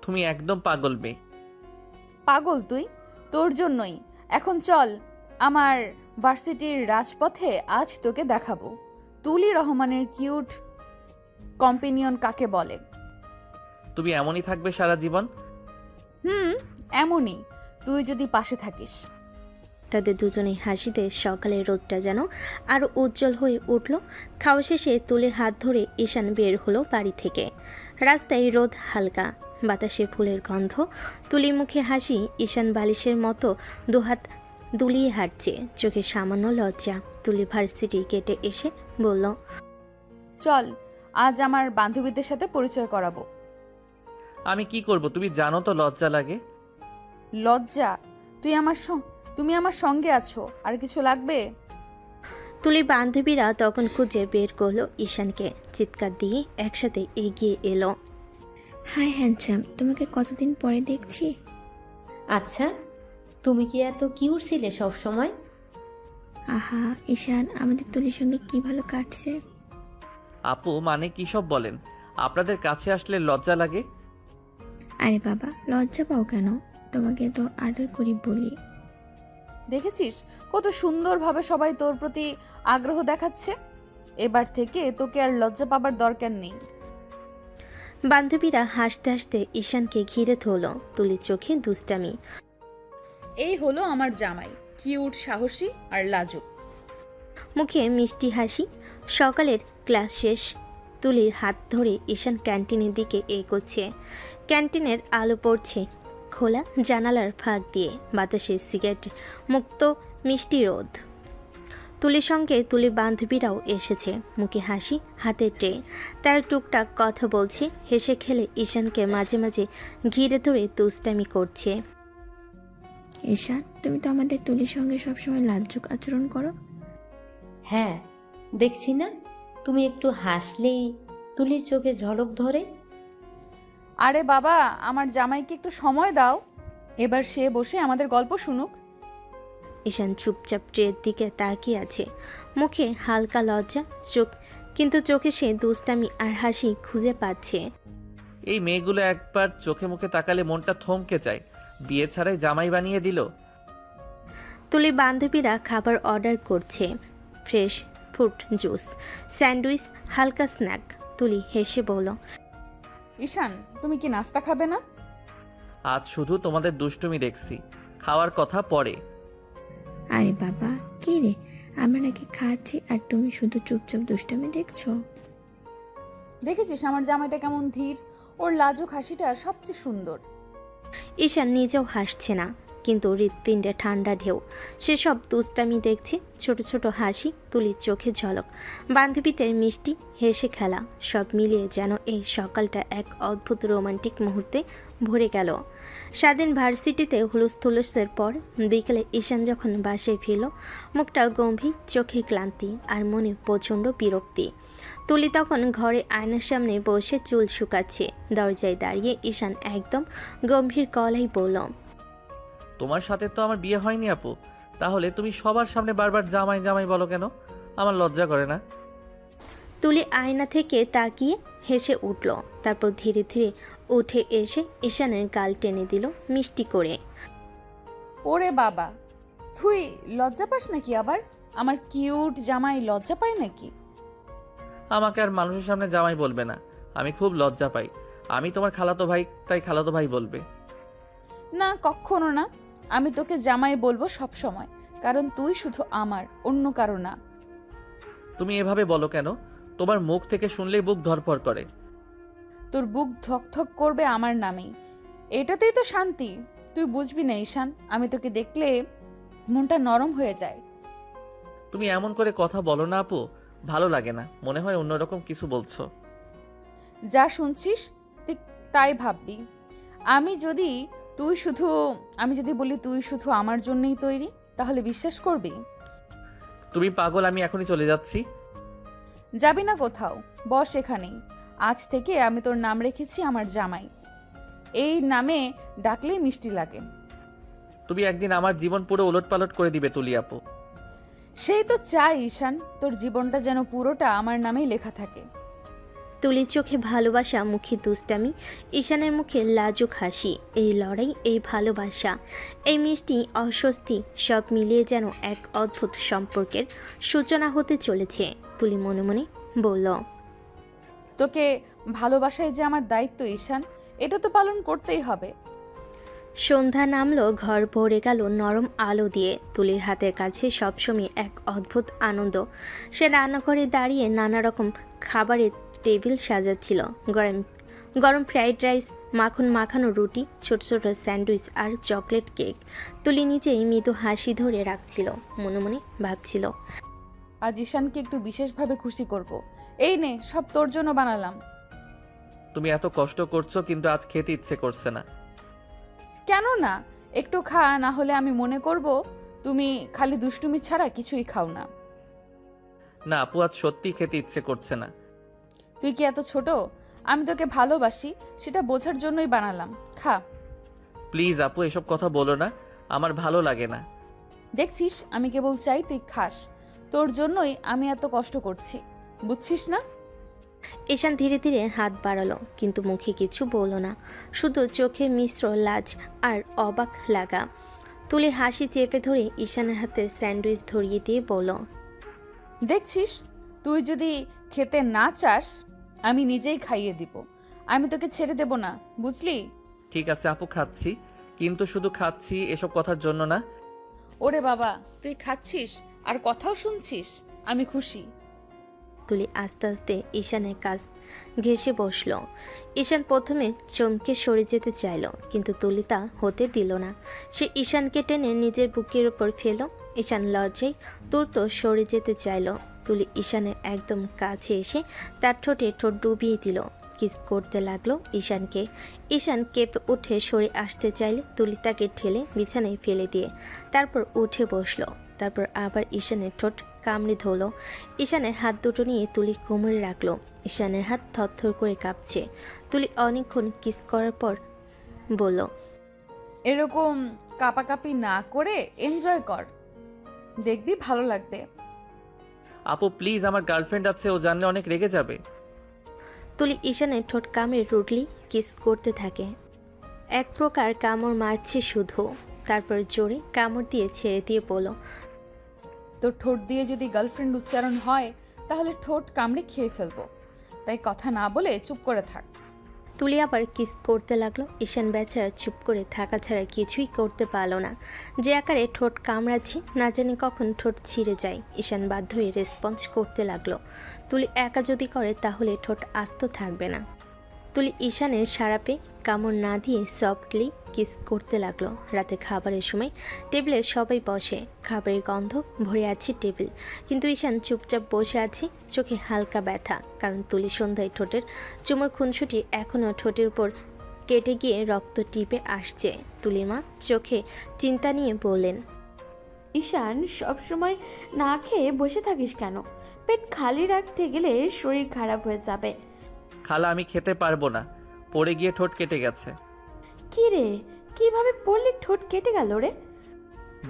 তুমি একদম পাগল মেয়ে। পাগল তুই? তোর জন্যই। এখন চল, আমার ভার্সিটির রাজপথে আজ তোকে দেখাবো তুলি রহমানের কিউট কম্পেনিয়ন কাকে বলে। তুমি এমনই থাকবে সারা জীবন। এমনই, তুই যদি পাশে থাকিস। তাদের দুজনে হাসিতে সকালের রোদটা যেন আরও উজ্জ্বল হয়ে উঠল। খাওয়া শেষে তুলে হাত ধরে ঈশান বের হলো বাড়ি থেকে। রাস্তায় রোদ হালকা, বাতাসে ফুলের গন্ধ, তুলি মুখে হাসি। ঈশান বালিশের মতো দুহাত দুলিয়ে হাঁটছে, চোখে সামান্য লজ্জা। তুলি ভার্সিটি গেটে এসে বলল, চল, আজ আমার বান্ধবীদের সাথে পরিচয় করাবো। আমি কি করব তুমি জানো তো, লজ্জা লাগে। লজ্জা? তুমি আমার সঙ্গে আছো, আর কিছু লাগবে? তুলির বান্ধবীরা তখন খুঁজে বের করলো ঈশানকে, চিৎকার দিয়ে একসাথে এগিয়ে এলো। হাই হ্যান্ডসাম, তোমাকে কতদিন পরে দেখছি। আচ্ছা, তুমি কি এত কিউট ছিলে সব সময়? আহা ঈশান, আমাদের তুলির সঙ্গে কি ভালো কাটছে। আপু মানে কী সব বলেন? আপনাদের কাছে আসলে লজ্জা লাগে? আরে বাবা, লজ্জা পাও কেন? তোমাকে তো আদর করি বলি। দেখেছিস কত সুন্দরভাবে সবাই তোর প্রতি আগ্রহ দেখাচ্ছে। এবার থেকে তোকে আর লজ্জা পাবার দরকার নেই। বান্ধবীরা হাসতে হাসতে ঈশানকে ঘিরে ধরলো, তুলির চোখে দুষ্টামি। এই হলো আমার জামাই, কিউট, সাহসী আর লাজুক। মুখে মিষ্টি হাসি। সকালের ক্লাস শেষ। তুলির হাত ধরে ঈশান ক্যান্টিনের দিকে এগোচ্ছে। ক্যান্টিনের আলো পড়ছে খোলা জানালার ফাঁক দিয়ে, বাতাসে সিগারেট মুক্ত মিষ্টি রোদ। তুলির সঙ্গে তুলির বান্ধবীরাও এসেছে, মুখে হাসি, হাতে ট্রে। তারা টুকটাক কথা বলছে, হেসে খেলে ঈশানকে মাঝে মাঝে ঘিরে ধরে দুষ্টামি করছে। ঈশান, তুমি তো আমাদের তুলির সঙ্গে সবসময় লাজুক আচরণ করো। হ্যাঁ, দেখছি না, তুমি একটু হাসলেই তুলির চোখে ঝলক ধরে। আরে বাবা, আমার জামাইকে একটু সময় দাও, এবার সে বসে আমাদের গল্প শুনুক। ঈশান চুপচাপ ট্রের দিকে তাকিয়ে আছে, মুখে হালকা লজ্জা, কিন্তু চোখে সে দুষ্টামি আর হাসি খুঁজে পাচ্ছে। এই মেয়েগুলো একবার চোখে মুখে তাকালে মনটা থমকে যায়। বিয়ে ছাড়াই জামাই বানিয়ে দিল। তুলি বান্ধবীরা খাবার অর্ডার করছে, ফ্রেশ ফ্রুট জুস, স্যান্ডউইচ, হালকা স্ন্যাক। তুলি হেসে বলল, ঈশান, তুমি কি নাস্তা খাবে না? আজ শুধু তোমাদের দুষ্টুমি দেখছি, খাওয়ার কথা পরে। আরে বাবা, কি রে, আমরা নাকি খাচ্ছি আর তুমি শুধু চুপচাপ দুষ্টামি দেখছো। দেখেছিস আমার জামাইটা কেমন ধীর, ওর লাজুক হাসিটা সবচেয়ে সুন্দর। ঈশান নিজেও হাসছে না, কিন্তু হৃৎপিণ্ডে ঠান্ডা ঢেউ। সেসব দুষ্টামি দেখছে, ছোট ছোট হাসি, তুলির চোখে ঝলক, বান্ধবীদের মিষ্টি হেসে খেলা, সব মিলিয়ে যেন এই সকালটা এক অদ্ভুত রোমান্টিক মুহূর্তে ভরে গেল। স্বাধীন ভার্সিটিতে হুলুস্থুলুসের পর বিকেলে ঈশান যখন বাসায় ফিরল, মুখটা গম্ভীর, চোখে ক্লান্তি আর মনে প্রচণ্ড বিরক্তি। তুলি তখন ঘরে আয়নার সামনে বসে চুল শুকাচ্ছে। দরজায় দাঁড়িয়ে ঈশান একদম গম্ভীর গলায় বলল, তোমার সাথে তো আমার বিয়ে হয়নি আপু, তাহলে তুমি সবার সামনে বারবার জামাই জামাই বলো কেন? আমার লজ্জা করে না? তুলি আয়না থেকে তাকিয়ে হেসে উঠল, তারপর ধীরে ধীরে উঠে এসে ঈশানের গাল টেনে দিল মিষ্টি করে। ওরে বাবা, তুই লজ্জা পাস নাকি আবার? আমার কিউট জামাই লজ্জা পায় নাকি? আমাকে আর মানুষের সামনে জামাই বলবে না, আমি খুব লজ্জা পাই। আমি তোমার খালাতো ভাই, তাই খালাতো ভাই বলবে। না, কখনো না। আমি তোকে জামাই বলবো সব সময়, কারণ তুই শুধু আমার, অন্য কারো না। তুমি এভাবে বলো কেন? তোমার মুখ থেকে শুনলেই বুক ধড়ফড় করে। তোর বুক ধকধক করবে আমার নামেই, এটাতেই তো শান্তি। তুই বুঝবি না ঈশান, আমি তোকে দেখলে মনটা নরম হয়ে যায়। তুমি এমন করে কথা বলো না আপু, ভালো লাগে না, মনে হয় অন্যরকম কিছু বলছো। যা শুনছিস তুই তাই ভাববি। আমি যদি বলি তুই শুধু আমার জন্যই তৈরি, তাহলে বিশ্বাস করবি? তুমি পাগল, আমি এখনই চলে যাচ্ছি। যাবি না কোথাও, বস এখানেই। আজ থেকে আমি তোর নাম রেখেছি আমার জামাই। এই নামে ডাকলেই মিষ্টি লাগে। তুমি একদিন আমার জীবন পুরো ওলটপালট করে দিবে তুলি আপু। সেই তো চাই ঈশান, তোর জীবনটা যেন পুরোটা আমার নামেই লেখা থাকে। তুলির চোখে ভালোবাসা, মুখে দুষ্টামি, ঈশানের মুখে লাজুক হাসি। এই লড়াই, এই ভালোবাসা, এই মিষ্টি অস্বস্তি, সব মিলিয়ে যেন এক অদ্ভুত সম্পর্কের সূচনা হতে চলেছে। তুলি মনে মনে বলল, তোকে ভালোবাসায় যে আমার দায়িত্ব ঈশান, এটা তো পালন করতেই হবে। সন্ধ্যা নামলো, ঘর ভরে গেল নরম আলো দিয়ে। তুলির হাতের কাছে সবসময় এক অদ্ভুত আনন্দ। সে রান্নাঘরে দাঁড়িয়ে নানা রকম খাবারের টেবিল সাজাচ্ছিল। গরম গরম ফ্রাইড রাইস, মাখন মাখানো রুটি, ছোট ছোট স্যান্ডউইচ আর চকলেট কেক। তুলি নিজেই মৃদু হাসি ধরে রাখছিল, মনে মনে ভাবছিল, আজ ঈশানকে একটু বিশেষভাবে খুশি করব। এই নে, সব তোর জন্য বানালাম। তুমি এত কষ্ট করছো, কিন্তু আজ খেতে ইচ্ছে করছে না। কেন না? একটু খা, না হলে আমি মনে করব তুমি খালি দুষ্টুমি ছাড়া কিছুই খাও না। না আপু, আজ সত্যি খেতে ইচ্ছে করছে না। তুই কি এত ছোট? আমি তোকে ভালোবাসি সেটা বোঝার জন্যই বানালাম, খা। প্লিজ আপু, এসব কথা বলো না, আমার ভালো লাগে না। দেখছিস আমি কেবল চাই তুই খাস, তোর জন্যই আমি এত কষ্ট করছি, বুঝছিস না? ঈশান ধীরে ধীরে হাত বাড়ালো, কিন্তু মুখে কিছু বলল না, শুধু চোখে মিশ্র লাজ আর অবাক লাগা। তুলি হাসি চেপে ধরে ঈশানের হাতে স্যান্ডউইচ ধরিয়ে দিয়ে বলল, দেখছিস, তুই যদি খেতে না চাস আমি নিজেই খাইয়ে দিব, আমি তোকে ছেড়ে দেব না, বুঝলি? ঠিক আছে আপু, খাচ্ছি, কিন্তু শুধু খাচ্ছি এসব কথার জন্য না। ওরে বাবা, তুই খাচ্ছিস আর কথাও শুনছিস, আমি খুশি। তুলি আস্তে আস্তে ঈশানের কাছ ঘেঁষে বসল। ঈশান প্রথমে চমকে সরে যেতে চাইল, কিন্তু তুলি তা হতে দিল না। সে ঈশানকে টেনে নিজের বুকের উপর ফেল। ঈশান লজ্জায় দ্রুত সরে যেতে চাইল। তুলি ঈশানের একদম কাছে এসে তার ঠোঁটে ঠোঁট ডুবিয়ে দিল, কিস করতে লাগলো ঈশানকে। ঈশান কেঁপে উঠে সরে আসতে চাইলে তুলি তাকে ঠেলে বিছানায় ফেলে দিয়ে তারপর উঠে বসলো। তারপর আবার ঈশানের ঠোঁট কামড়ে ধরল। ঈশানের হাত দুটো নিয়ে তুলির কোমরে রাখলো। ঈশানের হাত থরথর করে কাঁপছে। তুলি অনেকক্ষণ কিস করার পর বলল, এরকম কাপাকাপি না করে এনজয় কর, দেখবি ভালো লাগবে। আপু প্লিজ, আমার গার্লফ্রেন্ড আছে, ও জানলে অনেক রেগে যাবে। তুলি ঈশানের ঠোঁট কামড়ে রুটলি কিস করতে থাকে। এক প্রকার কামড় মারছে শুধু, তারপর জোরে কামড় দিয়ে ছেড়ে দিয়ে বলল, তোর ঠোঁট দিয়ে যদি গার্লফ্রেন্ড উচ্চারণ হয় তাহলে ঠোঁট কামড়ে খেয়ে ফেলবো, তাই কথা না বলে চুপ করে থাক। তুলি আবার কিস করতে লাগলো। ঈশান বেচারা চুপ করে থাকা ছাড়া কিছুই করতে পারল না। যে আকারে ঠোঁট কামড়াচ্ছে না জানি কখন ঠোঁট ছিঁড়ে যায়। ঈশান বাধ্য হয়ে রেসপন্স করতে লাগলো। তুলি একা যদি করে তাহলে ঠোঁট আস্ত থাকবে না। তুলি ঈশানের সারা পেয়ে কামড় না দিয়ে সফটলি কিস করতে লাগলো। রাতে খাবারের সময় টেবিলে সবাই বসে, খাবারের গন্ধ ভরে আছে টেবিল, কিন্তু ঈশান চুপচাপ বসে আছে, চোখে হালকা ব্যথা, কারণ তুলি সন্ধ্যায় ঠোঁটের চুমোর খুনসুটি এখনও ঠোঁটের উপর কেটে গিয়ে রক্ত টিপে আসছে। তুলির মা চোখে চিন্তা নিয়ে বললেন, ঈশান, সবসময় না খেয়ে বসে থাকিস কেন? পেট খালি রাখতে গেলে শরীর খারাপ হয়ে যাবে। খালা, আমি খেতে পারবো না, পড়ে গিয়ে ঠোঁট কেটে গেছে। কি রে, কিভাবে পড়লি ঠোঁট কেটে গেল রে?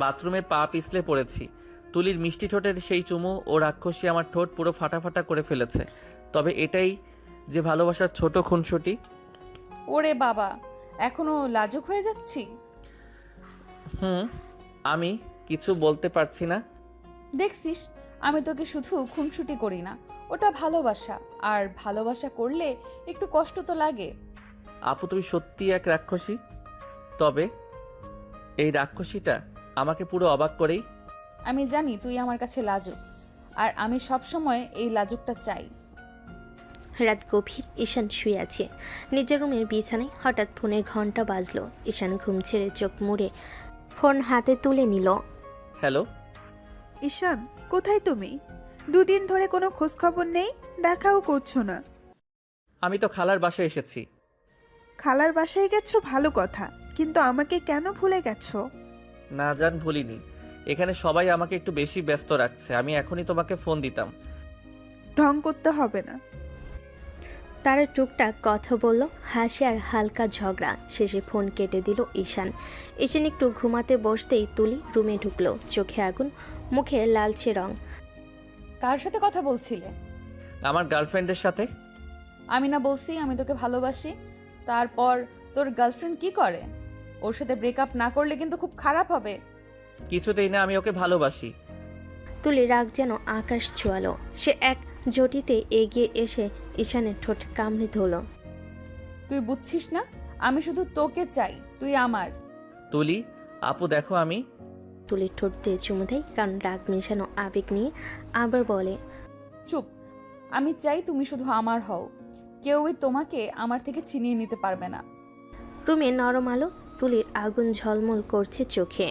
বাথরুমে পা পিছলে পড়েছি। তুলির মিষ্টি ঠোঁটের সেই চুমু ও রাক্ষসী আমার ঠোঁট পুরো ফাটা ফাটা করে ফেলেছে। তবে এটাই যে ভালোবাসার ছোট খুনসুটি। ওরে বাবা, এখনো লাজুক হয়ে যাচ্ছি। আমি কিছু বলতে পারছি না। দেখছিস, আমি তোকে শুধু খুনসুটি করি না, ওটা ভালোবাসা, আর ভালোবাসা করলে একটু কষ্ট তো লাগে। আপু তুমি সত্যি এক রাক্ষসী। তবে এই রাক্ষসীটা আমাকে পুরো অবাক করেই। আমি জানি তুই আমার কাছে লাজুক, আর আমি সব সময় এই লাজুকটা চাই। রাত গভীর। ঈশান শুয়ে আছে নিজের রুমের বিছানায়। হঠাৎ ফোনের ঘন্টা বাজলো। ঈশান ঘুম ছেড়ে চোখ মুড়ে ফোন হাতে তুলে নিল। হ্যালো ঈশান, কোথায় তুমি? দুদিন ধরে কোনো খোঁজখবর নেই, দেখাও করছো না। আমি তো খালার বাসায় এসেছি। খালার বাসায় গেছো ভালো কথা, কিন্তু আমাকে কেন ভুলে গেছো? না জান, ভুলিনি। এখানে সবাই আমাকে একটু বেশি ব্যস্ত রাখছে, আমি এখনই তোমাকে ফোন দিতাম। ঢং করতে হবে না। তারা টুকটাক কথা বলল, হাসি আর হালকা ঝগড়া। শেষে ফোন কেটে দিল ঈশান। ঈশান একটু ঘুমাতে বসতেই তুলি রুমে ঢুকলো, চোখে আগুন, মুখে লালচে রং। কার সাথে কথা বলছিলে? আমার গার্লফ্রেন্ডের সাথে। আমি না বলছি আমি তোকে ভালোবাসি? তারপর তোর গার্লফ্রেন্ড কি করে? ওর সাথে ব্রেকআপ না করলে কিন্তু খুব খারাপ হবে। কিছুতেই না, আমি ওকে ভালোবাসি। তুলি রাগ যেন আকাশ ছোঁয়ালো। সে এক জটিতে এগিয়ে এসে ঈশানের ঠোঁট কামড়ে ধরল। তুই বুঝছিস না, আমি শুধু তোকে চাই, তুই আমার। তুলি, আপু দেখো আমি। তুলির ঠোঁট দিয়ে চুমু দেয়, কারণ রাগ মেশানো আবেগ নিয়ে আবার বলে, চুপ, আমি চাই তুমি শুধু আমার হও, কেউই তোমাকে আমার থেকে ছিনিয়ে নিতে পারবে না। রুমে নরম আলো, তুলির আগুন ঝলমল করছে চোখে।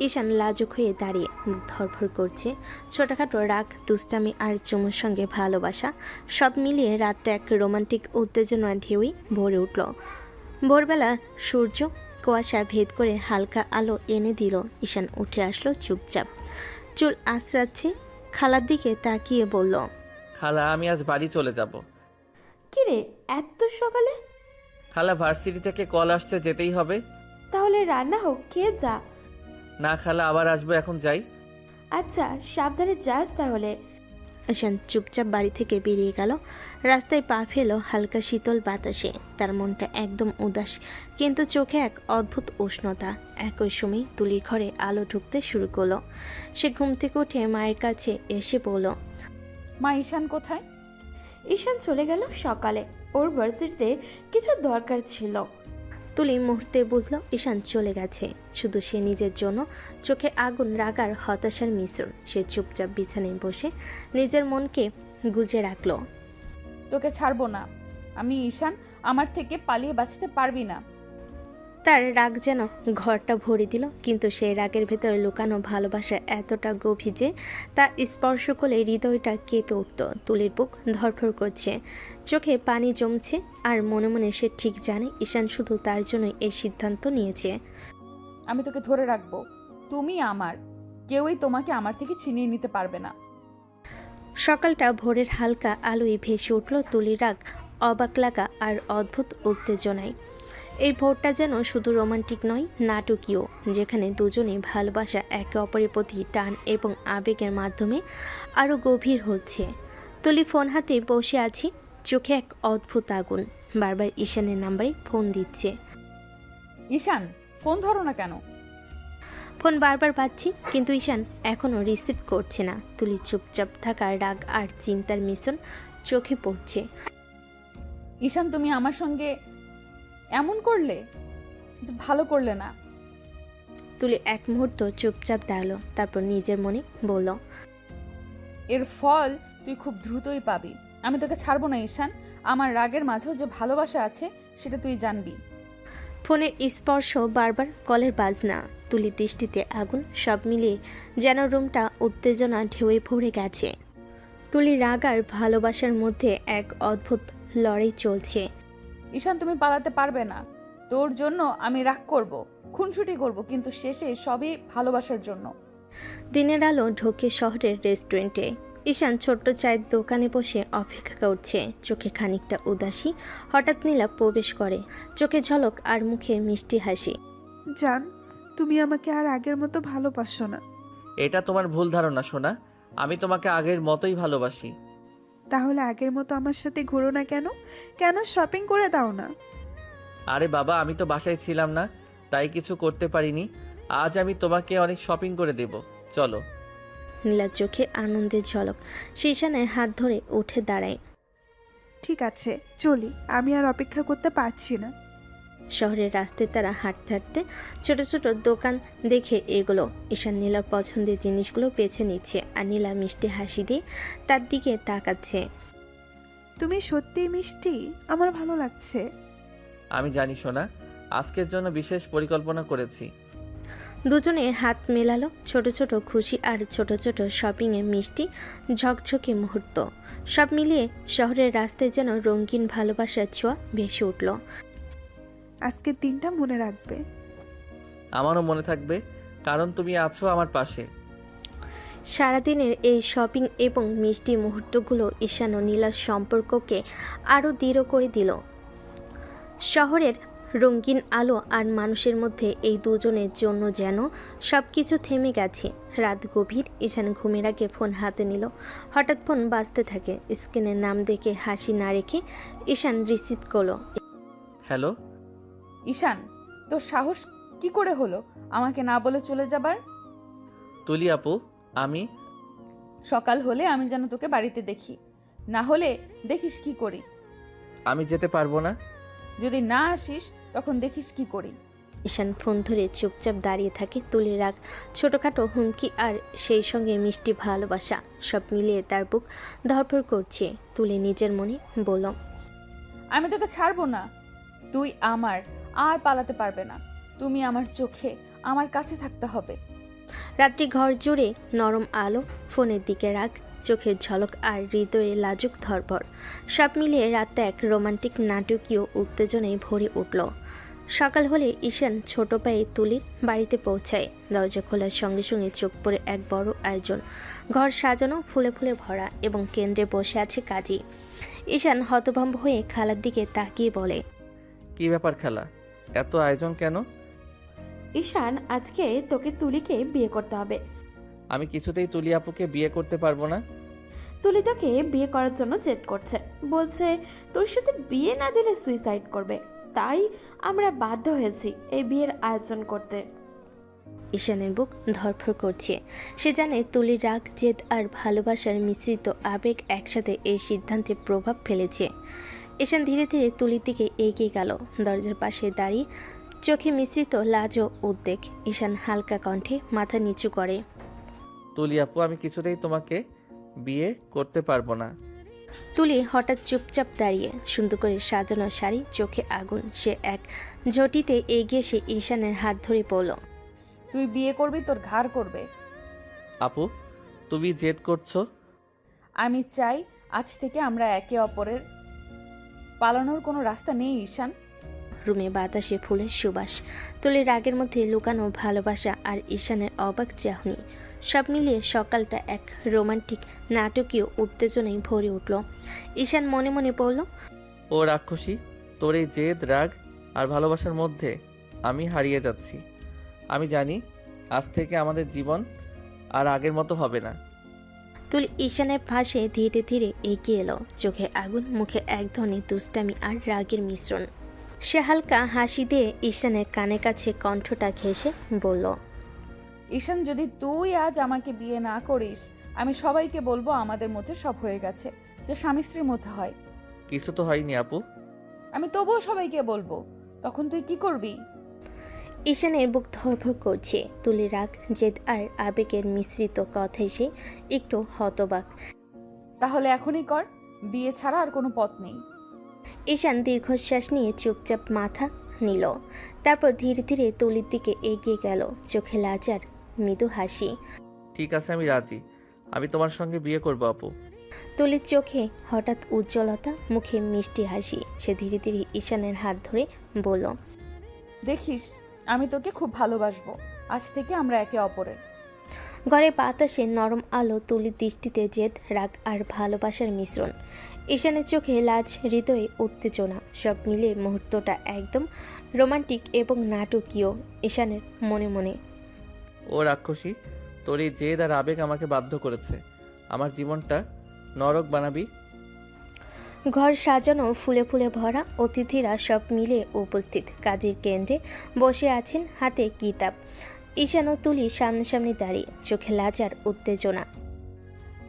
ঈশান লাজুক হয়ে দাঁড়িয়ে, মুখ ধরফর করছে। ছোটখাটো রাগ, দুষ্টামি আর চুমুর সঙ্গে ভালোবাসা, সব মিলিয়ে রাতটা এক রোমান্টিক উত্তেজনা ঢেউই ভরে উঠল। ভোরবেলা সূর্য কুয়াশা ভেদ করে হালকা আলো এনে দিল। ঈশান উঠে আসলো চুপচাপ, চুল আঁচড়াচ্ছে। খালার দিকে তাকিয়ে বলল, খালা আমি আজ বাড়ি চলে যাব। কিরে এত সকালে? খালা ভার্সিটি থেকে কল আসছে, যেতেই হবে। তাহলে রান্না হোক, খেয়ে যা। না খালা, আবার আসবো, এখন যাই। আচ্ছা সাবধানে যাস তাহলে। ঈশান চুপচাপ বাড়ি থেকে বেরিয়ে গেল। রাস্তায় পা ফেলো হালকা শীতল বাতাসে। তার মনটা একদম উদাস, কিন্তু চোখে এক অদ্ভুত উষ্ণতা। একই সময় তুলির ঘরে আলো ঢুকতে শুরু করলো। সে ঘুম থেকে উঠে মায়ের কাছে এসে বলল, মা, ঈশান কোথায়? ঈশান চলে গেল সকালে, ওর ভার্সিটিতে কিছু দরকার ছিল। তুলি মুহূর্তে বুঝলো ঈশান চলে গেছে। শুধু সে নিজের জন্য, চোখে আগুন, রাগ আর হতাশার মিশ্রণ। সে চুপচাপ বিছানায় বসে নিজের মনকে গুজে রাখলো। তোকে ছাড়বো না আমি, ঈশান। আমার থেকে পালিয়ে বাঁচতে পারবি না। তার রাগ যেন ঘরটা ভরে দিল, কিন্তু সেই রাগের ভেতরে লুকানো ভালোবাসা এতটা গভীর যে তা স্পর্শ করলে হৃদয়টা কেঁপে উঠত। তুলির বুক ধরফর করছে, চোখে পানি জমছে, আর মনে মনে সে ঠিক জানে ঈশান শুধু তার জন্য এই সিদ্ধান্ত নিয়েছে। আমি তোকে ধরে রাখবো, তুমি আমার। কেউই তোমাকে আমার থেকে ছিনিয়ে নিতে পারবে না। সকালটা ভোরের হালকা আলোয় ভেসে উঠল তুলির রাগ, অবাক লাগা আর অদ্ভুত উত্তেজনায়। এই ভোরটা যেন শুধু রোমান্টিক নয়, নাটকীয়, যেখানে দুজনে ভালোবাসা একে অপরের প্রতি টান এবং আবেগের মাধ্যমে আরও গভীর হচ্ছে। তুলি ফোন হাতে বসে আছি, চোখে এক অদ্ভুত আগুন। বারবার ঈশানের নাম্বারে ফোন দিচ্ছে। ঈশান, ফোন ধরো না কেন? ফোন বারবার পাচ্ছি, কিন্তু ঈশান এখনও রিসিভ করছে না। তুলি চুপচাপ থাকা রাগ আর চিন্তার মিশ্রণ চোখে পড়ছে। ঈশান, তুমি আমার সঙ্গে এমন করলে যে ভালো করলে না। তুলি এক মুহূর্ত চুপচাপ দাঁড়ালো, তারপর নিজের মনে বলল, এর ফল তুই খুব দ্রুতই পাবি। আমি তোকে ছাড়বো না ঈশান। আমার রাগের মাঝেও যে ভালোবাসা আছে সেটা তুই জানবি। ফোনের স্পর্শ, বারবার কলের বাজনা, তুলি দৃষ্টিতে আগুন, সব মিলিয়ে যেন রুমটা উত্তেজনা ঢেউয়ে ভরে গেছে। তুলি রাগ আর ভালোবাসার মধ্যে এক অদ্ভুত লড়াই চলছে। ঈশান, তুমি পালাতে পারবে না। তোর জন্য আমি রাগ করব, খুনসুটি করব, কিন্তু শেষে সবই ভালোবাসার জন্য। দিনের আলো ঢোকে শহরের রেস্টুরেন্টে। ঈশান ছোট্ট চায়ের দোকানে বসে অপেক্ষা করছে, চোখে খানিকটা উদাসী। হঠাৎ নীলা প্রবেশ করে, চোখে ঝলক আর মুখে মিষ্টি হাসি। জান, তুমি আমাকে আর আগের মতো ভালোবাসো না। এটা তোমার ভুল ধারণা সোনা, আমি তোমাকে আগের মতোই ভালোবাসি। তাহলে আগের মতো আমার সাথে ঘুরো না কেন? কেন শপিং করে দাও না? আরে বাবা, আমি তো বাসায় ছিলাম না, তাই কিছু করতে পারিনি। আজ আমি তোমাকে অনেক শপিং করে দেব, চলো। নীলার চোখে আনন্দের ঝলক। সে ঈশানের হাত ধরে উঠে দাঁড়ায়। ঠিক আছে, চলি, আমি আর অপেক্ষা করতে পারছি না। শহরের রাস্তায় তারা হাঁটতে হাঁটতে ছোট ছোট দোকান দেখে এগুলো। ঈশান নীলার পছন্দের জিনিসগুলো বেছে নিচ্ছে, আর নীলা মিষ্টি হাসি দিয়ে তার দিকে তাকাচ্ছে। তুমি সত্যিই মিষ্টি, আমার ভালো লাগছে। আমি জানি সোনা, আজকের জন্য বিশেষ পরিকল্পনা করেছি। দুজনে হাত মেলালো, ছোট ছোট খুশি আর ছোট ছোট শপিংয়ে মিষ্টি ঝকঝকে মুহূর্ত। সব মিলিয়ে শহরের রাস্তায় যেন রঙিন ভালোবাসার ছোঁয়া ভেসে উঠল। আজকের দিনটা মনে রাখবে। আমারও মনে থাকবে, কারণ তুমি আছো আমার পাশে। সারাদিনের এই শপিং এবং মিষ্টি মুহূর্তগুলো ঈশান ও নীলার সম্পর্ককে আরও দৃঢ় করে দিল। শহরের রঙিন আলো আর মানুষের মধ্যে এই দুজনের জন্য যেন সব কিছু থেমে গেছে। রাত গভীর, ঈশান ঘুমের আগে ফোন হাতে নিল। হঠাৎ ফোন বাজতে থাকে। স্ক্রিনের নাম দেখে হাসি না রেখে ঈশান রিসিভ করলো। হ্যালো ঈশান, তোর সাহস কি করে হলো আমাকে না বলে চলে যাবার? তুলি আপু, আমি সকাল হলে আমি যেন তোকে বাড়িতে দেখি, না হলে দেখিস কি করি। আমি যেতে পারবো না। যদি না আসিস তখন দেখিস কি করি। ঈশান ফোন ধরে চুপচাপ দাঁড়িয়ে থাকে। তুলি রাগ, ছোটোখাটো হুমকি আর সেই সঙ্গে মিষ্টি ভালোবাসা, সব মিলিয়ে তার বুক ধরফর করছে। তুলি নিজের মনে বলল, আমি তোকে ছাড়বো না। তুই আমার, আর পালাতে পারবে না। তুমি আমার চোখে, আমার কাছে থাকতে হবে। রাত্রি ঘর জুড়ে নরম আলো, ফোনের দিকে রাগ, চোখের ঝলক আর হৃদয়ে লাজুক ধরপর। সব মিলিয়ে রাতটা এক রোমান্টিক নাটকীয় উত্তেজনায় ভরে উঠল। সকাল হলে ঈশান ছোট পায়ে তুলির বাড়িতে পৌঁছায়। দরজা খোলার সঙ্গে সঙ্গে চোখ পড়ে এক বড় আয়োজন। ঘর সাজানো, ফুলে ফুলে ভরা এবং কেন্দ্রে বসে আছে কাজী। ঈশান হতভম্ব হয়ে খালার দিকে তাকিয়ে বলে, কি ব্যাপার খালা, এত আয়োজন কেন? ঈশান, আজকে তোকে তুলিকে বিয়ে করতে হবে। আমি কিছুতেই তুলি আপুকে বিয়ে করতে পারবো না। তুলি তোকে বিয়ে করার জন্য জেদ করছে, বলছে তোর সাথে বিয়ে না দিলে সুইসাইড করবে। তাই আমরা বাধ্য হয়েছি এই বিয়ের আয়োজন করতে। ঈশানের বুক ধড়ফড় করছে। সে জানে তুলির রাগ, জেদ আর ভালোবাসার মিশ্রিত আবেগ একসাথে এই সিদ্ধান্তে প্রভাব ফেলেছে। ঈশান ধীরে ধীরে তুলির দিকে এগিয়ে গেল। দরজার পাশে দাঁড়িয়ে চোখে মিশ্রিত লাজ ও উদ্বেগ। ঈশান হালকা কণ্ঠে মাথা নিচু করে, তুলি আপু, আমি কিছুতেই তোমাকে বিয়ে করতে পারবো না। তুলি হঠাৎ চুপচাপ দাঁড়িয়ে, সুন্দর করে সাজানো শাড়ি, চোখে আগুন। সে এক ঝটিতে এগিয়ে এসে ঈশানের হাত ধরে বলল, তুই বিয়ে করবি, তোর ঘাড় করবে। আপু, তুমি জেদ করছো? আমি চাই আজ থেকে আমরা একে অপরের পালানোর কোনো রাস্তা নেই ঈশান। রুমে বাতাসে ফুলের সুবাস, তুলির রাগের মধ্যে লুকানো ভালোবাসা আর ঈশানের অবাক চাহনি, সব মিলিয়ে সকালটা এক রোমান্টিক নাটকীয় উত্তেজনায় ভরে উঠল। ঈশান মনে মনে বলল, ও রাক্ষসী, তোর এই জেদ, রাগ আর ভালোবাসার মধ্যে আমি হারিয়ে যাচ্ছি। আমি জানি আজ থেকে আমাদের জীবন আর আগের মতো হবে না। তুলি ঈশানের পাশে ধীরে ধীরে এগিয়ে এলো, চোখে আগুন, মুখে এক ধরনের দুষ্টামি আর রাগের মিশ্রণ। সে হালকা হাসি দিয়ে ঈশানের কানে কাছে কণ্ঠটা ঘেঁষে বলল, ঈশান, যদি তুই আজ আমাকে বিয়ে না করিস, আমি সবাইকে বলবো আমাদের মধ্যে সব হয়ে গেছে, যে স্বামী স্ত্রীর মধ্যে হয়। কিছু তো হয়নি আপু। আমি তবুও সবাইকে বলবো, তখন তুই কি করবি? ঈশানের বুক ধড়ফড় করছে। তুলির রাগ, জেদ আর আবেগের মিশ্রিত কথায় সে একটু হতবাক। তাহলে এখনই কর, বিয়ে ছাড়া আর কোনো পথ নেই। ঈশান দীর্ঘশ্বাস নিয়ে চুপচাপ মাথা নিল, তারপর ধীরে ধীরে তুলির দিকে এগিয়ে গেল, চোখে লাজ আর মৃদু হাসি। ঠিক আছে, আমি রাজি। আমি তোমার সঙ্গে বিয়ে করবো আপু। তুলির চোখে হঠাৎ উজ্জ্বলতা, মুখে মিষ্টি হাসি। সে ধীরে ধীরে ঈশানের হাত ধরে বলল, দেখিস, আমি তোকে খুব ভালোবাসবো। আজ থেকে আমরা একে অপরের। ঘরে বাতাসে নরম আলো, তুলির দৃষ্টিতে জেদ, রাগ আর ভালোবাসার মিশ্রণ। ঈশানের চোখে লাজ, হৃদয়ে উত্তেজনা, সব মিলে মুহূর্তটা একদম রোমান্টিক এবং নাটকীয়। ঈশানের মনে মনে, ও রাক্ষসী, তোর এই জেদ আর আবেগ আমাকে বাধ্য করেছে। আমার জীবনটা নরক বানাবি। ঘর সাজানো, ফুলে ফুলে ভরা, অতিথিরা সব মিলে উপস্থিত। কাজের কেন্দ্রে বসে আছেন, হাতে কিতাব। ঈশান ও তুলি সামনাসামনি দাঁড়িয়ে, চোখে লাজ আর উত্তেজনা।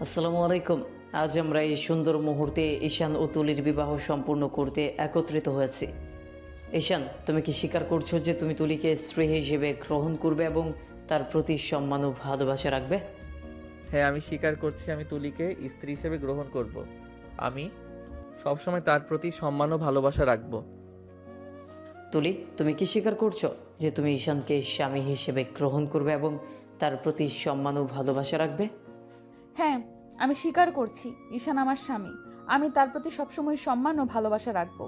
আসসালামু আলাইকুম। আজ আমরা এই সুন্দর মুহূর্তে ঈশান ও তুলির বিবাহ সম্পূর্ণ করতে একত্রিত হয়েছি। ঈশান, তুমি কি স্বীকার করছো যে তুমি তুলিকে স্ত্রী হিসেবে গ্রহণ করবে এবং তার প্রতি সম্মান ও ভালোবাসা রাখবে? হ্যাঁ, আমি স্বীকার করছি, আমি তুলিকে স্ত্রী হিসেবে গ্রহণ করব। আমি সবসময় তার প্রতি সম্মান ও ভালোবাসা রাখবো। তুলি, তুমি কি স্বীকার করছো যে তুমি ঈশানকে স্বামী হিসেবে গ্রহণ করবে এবং তার প্রতি সম্মান ও ভালোবাসা রাখবে? হ্যাঁ, আমি স্বীকার করছি, ঈশান আমার স্বামী। আমি তার প্রতি সবসময় সম্মান ও ভালোবাসা রাখবো।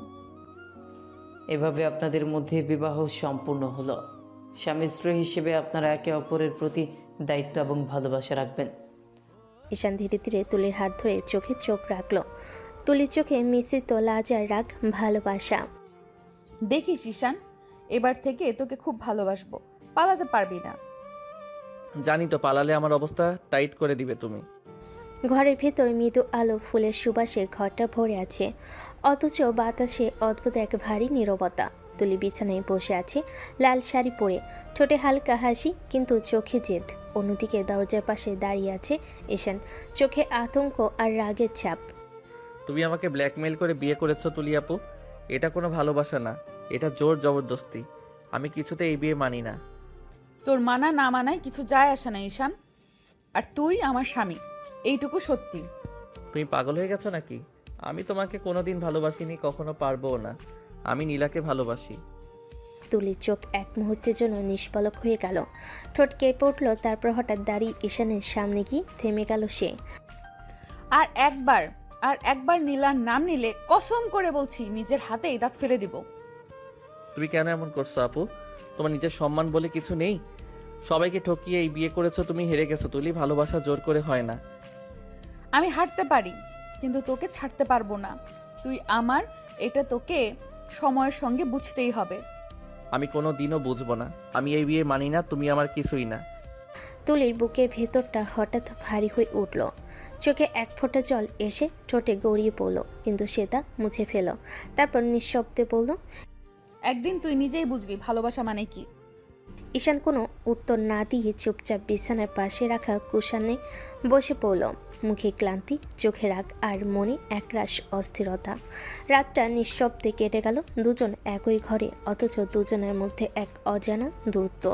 এভাবে আপনাদের মধ্যে বিবাহ সম্পূর্ণ হলো। স্বামী স্ত্রী হিসেবে আপনারা একে অপরের প্রতি দায়িত্ব এবং ভালোবাসা রাখবেন। ঈশান ধীরে ধীরে তুলির হাত ধরে চোখে চোখ রাখল। তুলির চোখে মিশ্রিত লাজ আর রাগ, ভালোবাসা। দেখিস ঈশান, এবার থেকে তোকে খুব ভালোবাসবো, পালাতে পারবি না। জানি তো, পালালে আমার অবস্থা টাইট করে দিবে তুমি। ঘরের ভেতর মৃদু আলো, ফুলের সুবাসে ঘরটা ভরে আছে, অথচ বাতাসে অদ্ভুত এক ভারী নীরবতা। তুলি বিছানায় বসে আছে, লাল শাড়ি পরে, ঠোঁটে হালকা হাসি, কিন্তু চোখে জেদ। অন্যদিকে দরজার পাশে দাঁড়িয়ে আছে ঈশান, চোখে আতঙ্ক আর রাগের ছাপ। তুমি আমাকে ব্ল্যাকমেইল করে বিয়ে করেছো তুলি আপু। এটা কোনো ভালোবাসা না, এটা জোর জবরদস্তি। আমি কিছুতে এই বিয়ে মানি না। তোর মানা না মানায় কিছু যায় আসে না ঈশান, আর তুই আমার স্বামী, এইটুকু সত্যি। তুমি পাগল হয়ে গেছো নাকি? আমি তোমাকে কোনোদিন ভালোবাসিনি, কখনো পারবও না। আমি নীলাকে ভালোবাসি। তুলির চোখ এক মুহূর্তের জন্য নিষ্পলক হয়ে গেল, ঠোঁট কেঁপে উঠল। তারপর হঠাৎ দাঁড়িয়ে ঈশানের সামনে গিয়ে থেমে গেল সে। আর একবার নীলার নাম নিলে কসম করে বলছি নিজের হাতে এই দাঁত ফেলে দিব। তুমি কেন এমন করছো আপু? তোমার নিজের সম্মান বলে কিছু নেই? সবাইকে ঠকিয়ে এই বিয়ে করেছো, তুমি হেরে গেছো তুলি। ভালোবাসা জোর করে হয় না। আমি হারতে পারি, কিন্তু তোকে ছাড়তে পারবো না। তুই আমার, এটা তোকে সময়ের সঙ্গে বুঝতেই হবে। আমি কোনো দিনও বুঝবো না। আমি এই বিয়ে মানি না, তুমি আমার কিছুই না। তুলির বুকের ভেতরটা হঠাৎ ভারী হয়ে উঠল। চোখে এক ফোঁটা জল এসে ঠোঁটে গড়িয়ে পড়ল, কিন্তু সে তা মুছে ফেল। তারপর নিঃশব্দে বলল, একদিন তুই নিজেই বুঝবি ভালোবাসা মানে কি। ঈশান কোনো উত্তর না দিয়ে চুপচাপ বিছানার পাশে রাখা কুশানে বসে পড়ল। মুখে ক্লান্তি, চোখে রাগ আর মনে একরাশ অস্থিরতা। রাতটা নিঃশব্দে কেটে গেল। দুজন একই ঘরে, অথচ দুজনের মধ্যে এক অজানা দূরত্ব।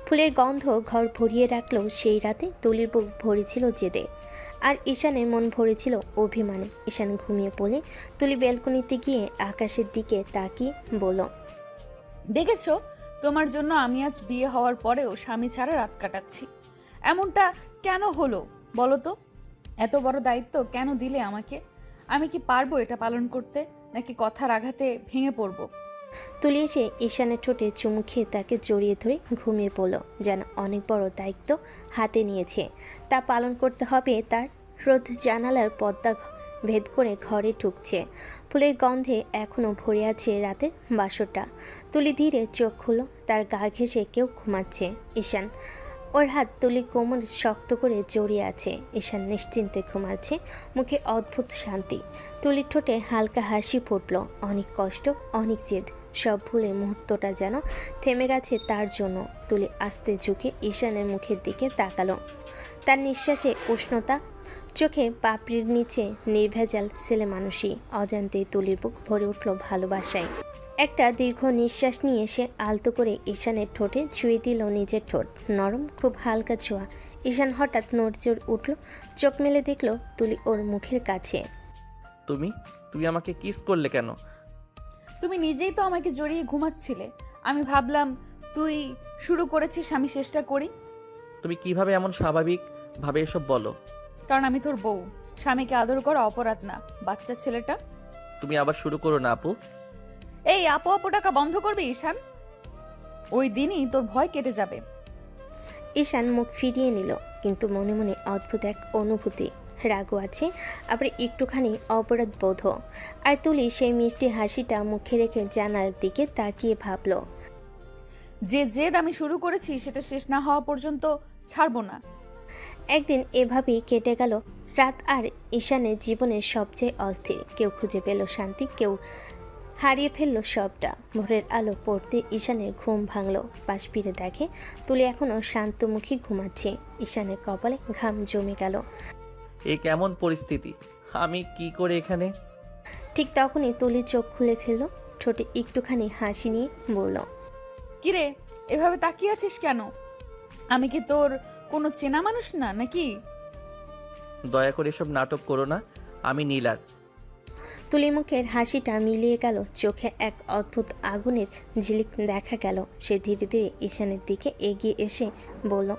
ফুলের গন্ধ ঘর ভরিয়ে রাখলেও সেই রাতে তুলির বুক ভরেছিল জেদে, আর ঈশানের মন ভরেছিল অভিমানে। ঈশান ঘুমিয়ে পড়লে তুলি ব্যালকনিতে গিয়ে আকাশের দিকে তাকিয়ে বলল, দেখেছো, তোমার জন্য আমি আজ বিয়ে হওয়ার পরেও স্বামী ছাড়া রাত কাটাচ্ছি। এমনটা কেন হলো বলো তো? এত বড় দায়িত্ব কেন দিলে আমাকে? আমি কি পারবো এটা পালন করতে, নাকি কথার আঘাতে ভেঙে পড়বো? তুলি এসে ঈশানের ঠোঁটে চুমু খেয়ে তাকে জড়িয়ে ধরে ঘুমিয়ে পড়ল, যেন অনেক বড় দায়িত্ব হাতে নিয়েছে, তা পালন করতে হবে তার। রোদ জানালার পর্দা ভেদ করে ঘরে ঢুকছে। ফুলের গন্ধে এখনও ভরে আছে রাতের বাসরটা। তুলি ধীরে চোখ খুলো, তার গা ঘেঁষে কেউ ঘুমাচ্ছে। ঈশান। ওর হাত তুলি কোমর শক্ত করে জড়িয়ে আছে। ঈশান নিশ্চিন্তে ঘুমাচ্ছে, মুখে অদ্ভুত শান্তি। তুলির ঠোঁটে হালকা হাসি ফুটল। অনেক কষ্ট, অনেক জেদ, সব ভুলে মুহূর্তটা যেন থেমে গেছে তার জন্য। তুলি আস্তে ঝুঁকে ঈশানের মুখের দিকে তাকালো। তার নিঃশ্বাসে উষ্ণতা, চোখে পাপড়ির নিচে নির্ভেজাল ছেলে মানুষই। অজান্তেই তুলির বুক ভরে উঠল ভালোবাসায়। একটা দীর্ঘ নিঃশ্বাস নিয়ে সে আলতো করে ঈশানের ঠোঁটে ছুঁয়ে দিল নিজের ঠোঁট। নরম, খুব হালকা ছোঁয়া। ঈশান হঠাৎ নড়চড় উঠল, চোখ মেলে দেখল তুলি ওর মুখের কাছে। তুমি তুমি আমাকে কিস করলে কেন? তুমি নিজেই তো আমাকে জড়িয়ে ঘুমাচ্ছিলে। আমি ভাবলাম তুই শুরু করেছিস, আমি চেষ্টা করি। তুমি কিভাবে এমন স্বাভাবিক ভাবে এসব বলো? কারণ আমি তোর বউ। স্বামীকে আদর করা অপরাধ না, বাচ্চা ছেলেটা। তুমি আবার শুরু করো না আপু। এই আপু আপু টাকা বন্ধ করবি ঈশান? ওই দিনই তোর ভয় কেটে যাবে। ঈশান মুখ ফিরিয়ে নিল, কিন্তু মনে মনে অদ্ভুত এক অনুভূতি। রাগও আছে, আবার একটুখানি অপরাধ বোধ। আর তুলি সেই মিষ্টি হাসিটা মুখে রেখে জানালার দিকে তাকিয়ে ভাবল, যে জেদ আমি শুরু করেছি সেটা শেষ না হওয়া পর্যন্ত ছাড়বো না। একদিন এভাবেই কেটে গেল রাত। আর ঈশানের জীবনের সবচেয়ে অস্থির। কেউ খুঁজে পেল শান্তি, কেউ হারিয়ে ফেলল সবটা। ভোরের আলো পড়তে ঈশানের ঘুম ভাঙল। পাশ ফিরে দেখে তুলি এখনও শান্তমুখী ঘুমাচ্ছে। ঈশানের কপালে ঘাম জমে গেল। এই কেমন পরিস্থিতি? আমি কি করে এখানে? ঠিক তখনই তুলি চোখ খুলে ফেলল, ঠোঁটে একটুখানি হাসি নিয়ে বলল, কিরে, এভাবে তাকিয়ে আছিস কেন? আমি কি তোর কোনো চেনা মানুষ না নাকি? দয়া করে এসব নাটক করো না। আমি নীলার। তুলি মুখের হাসিটা মিলিয়ে গেল, চোখে এক অদ্ভুত আগুনের ঝিলিক দেখা গেল। সে ধীরে ধীরে ঈশানের দিকে এগিয়ে এসে বলল,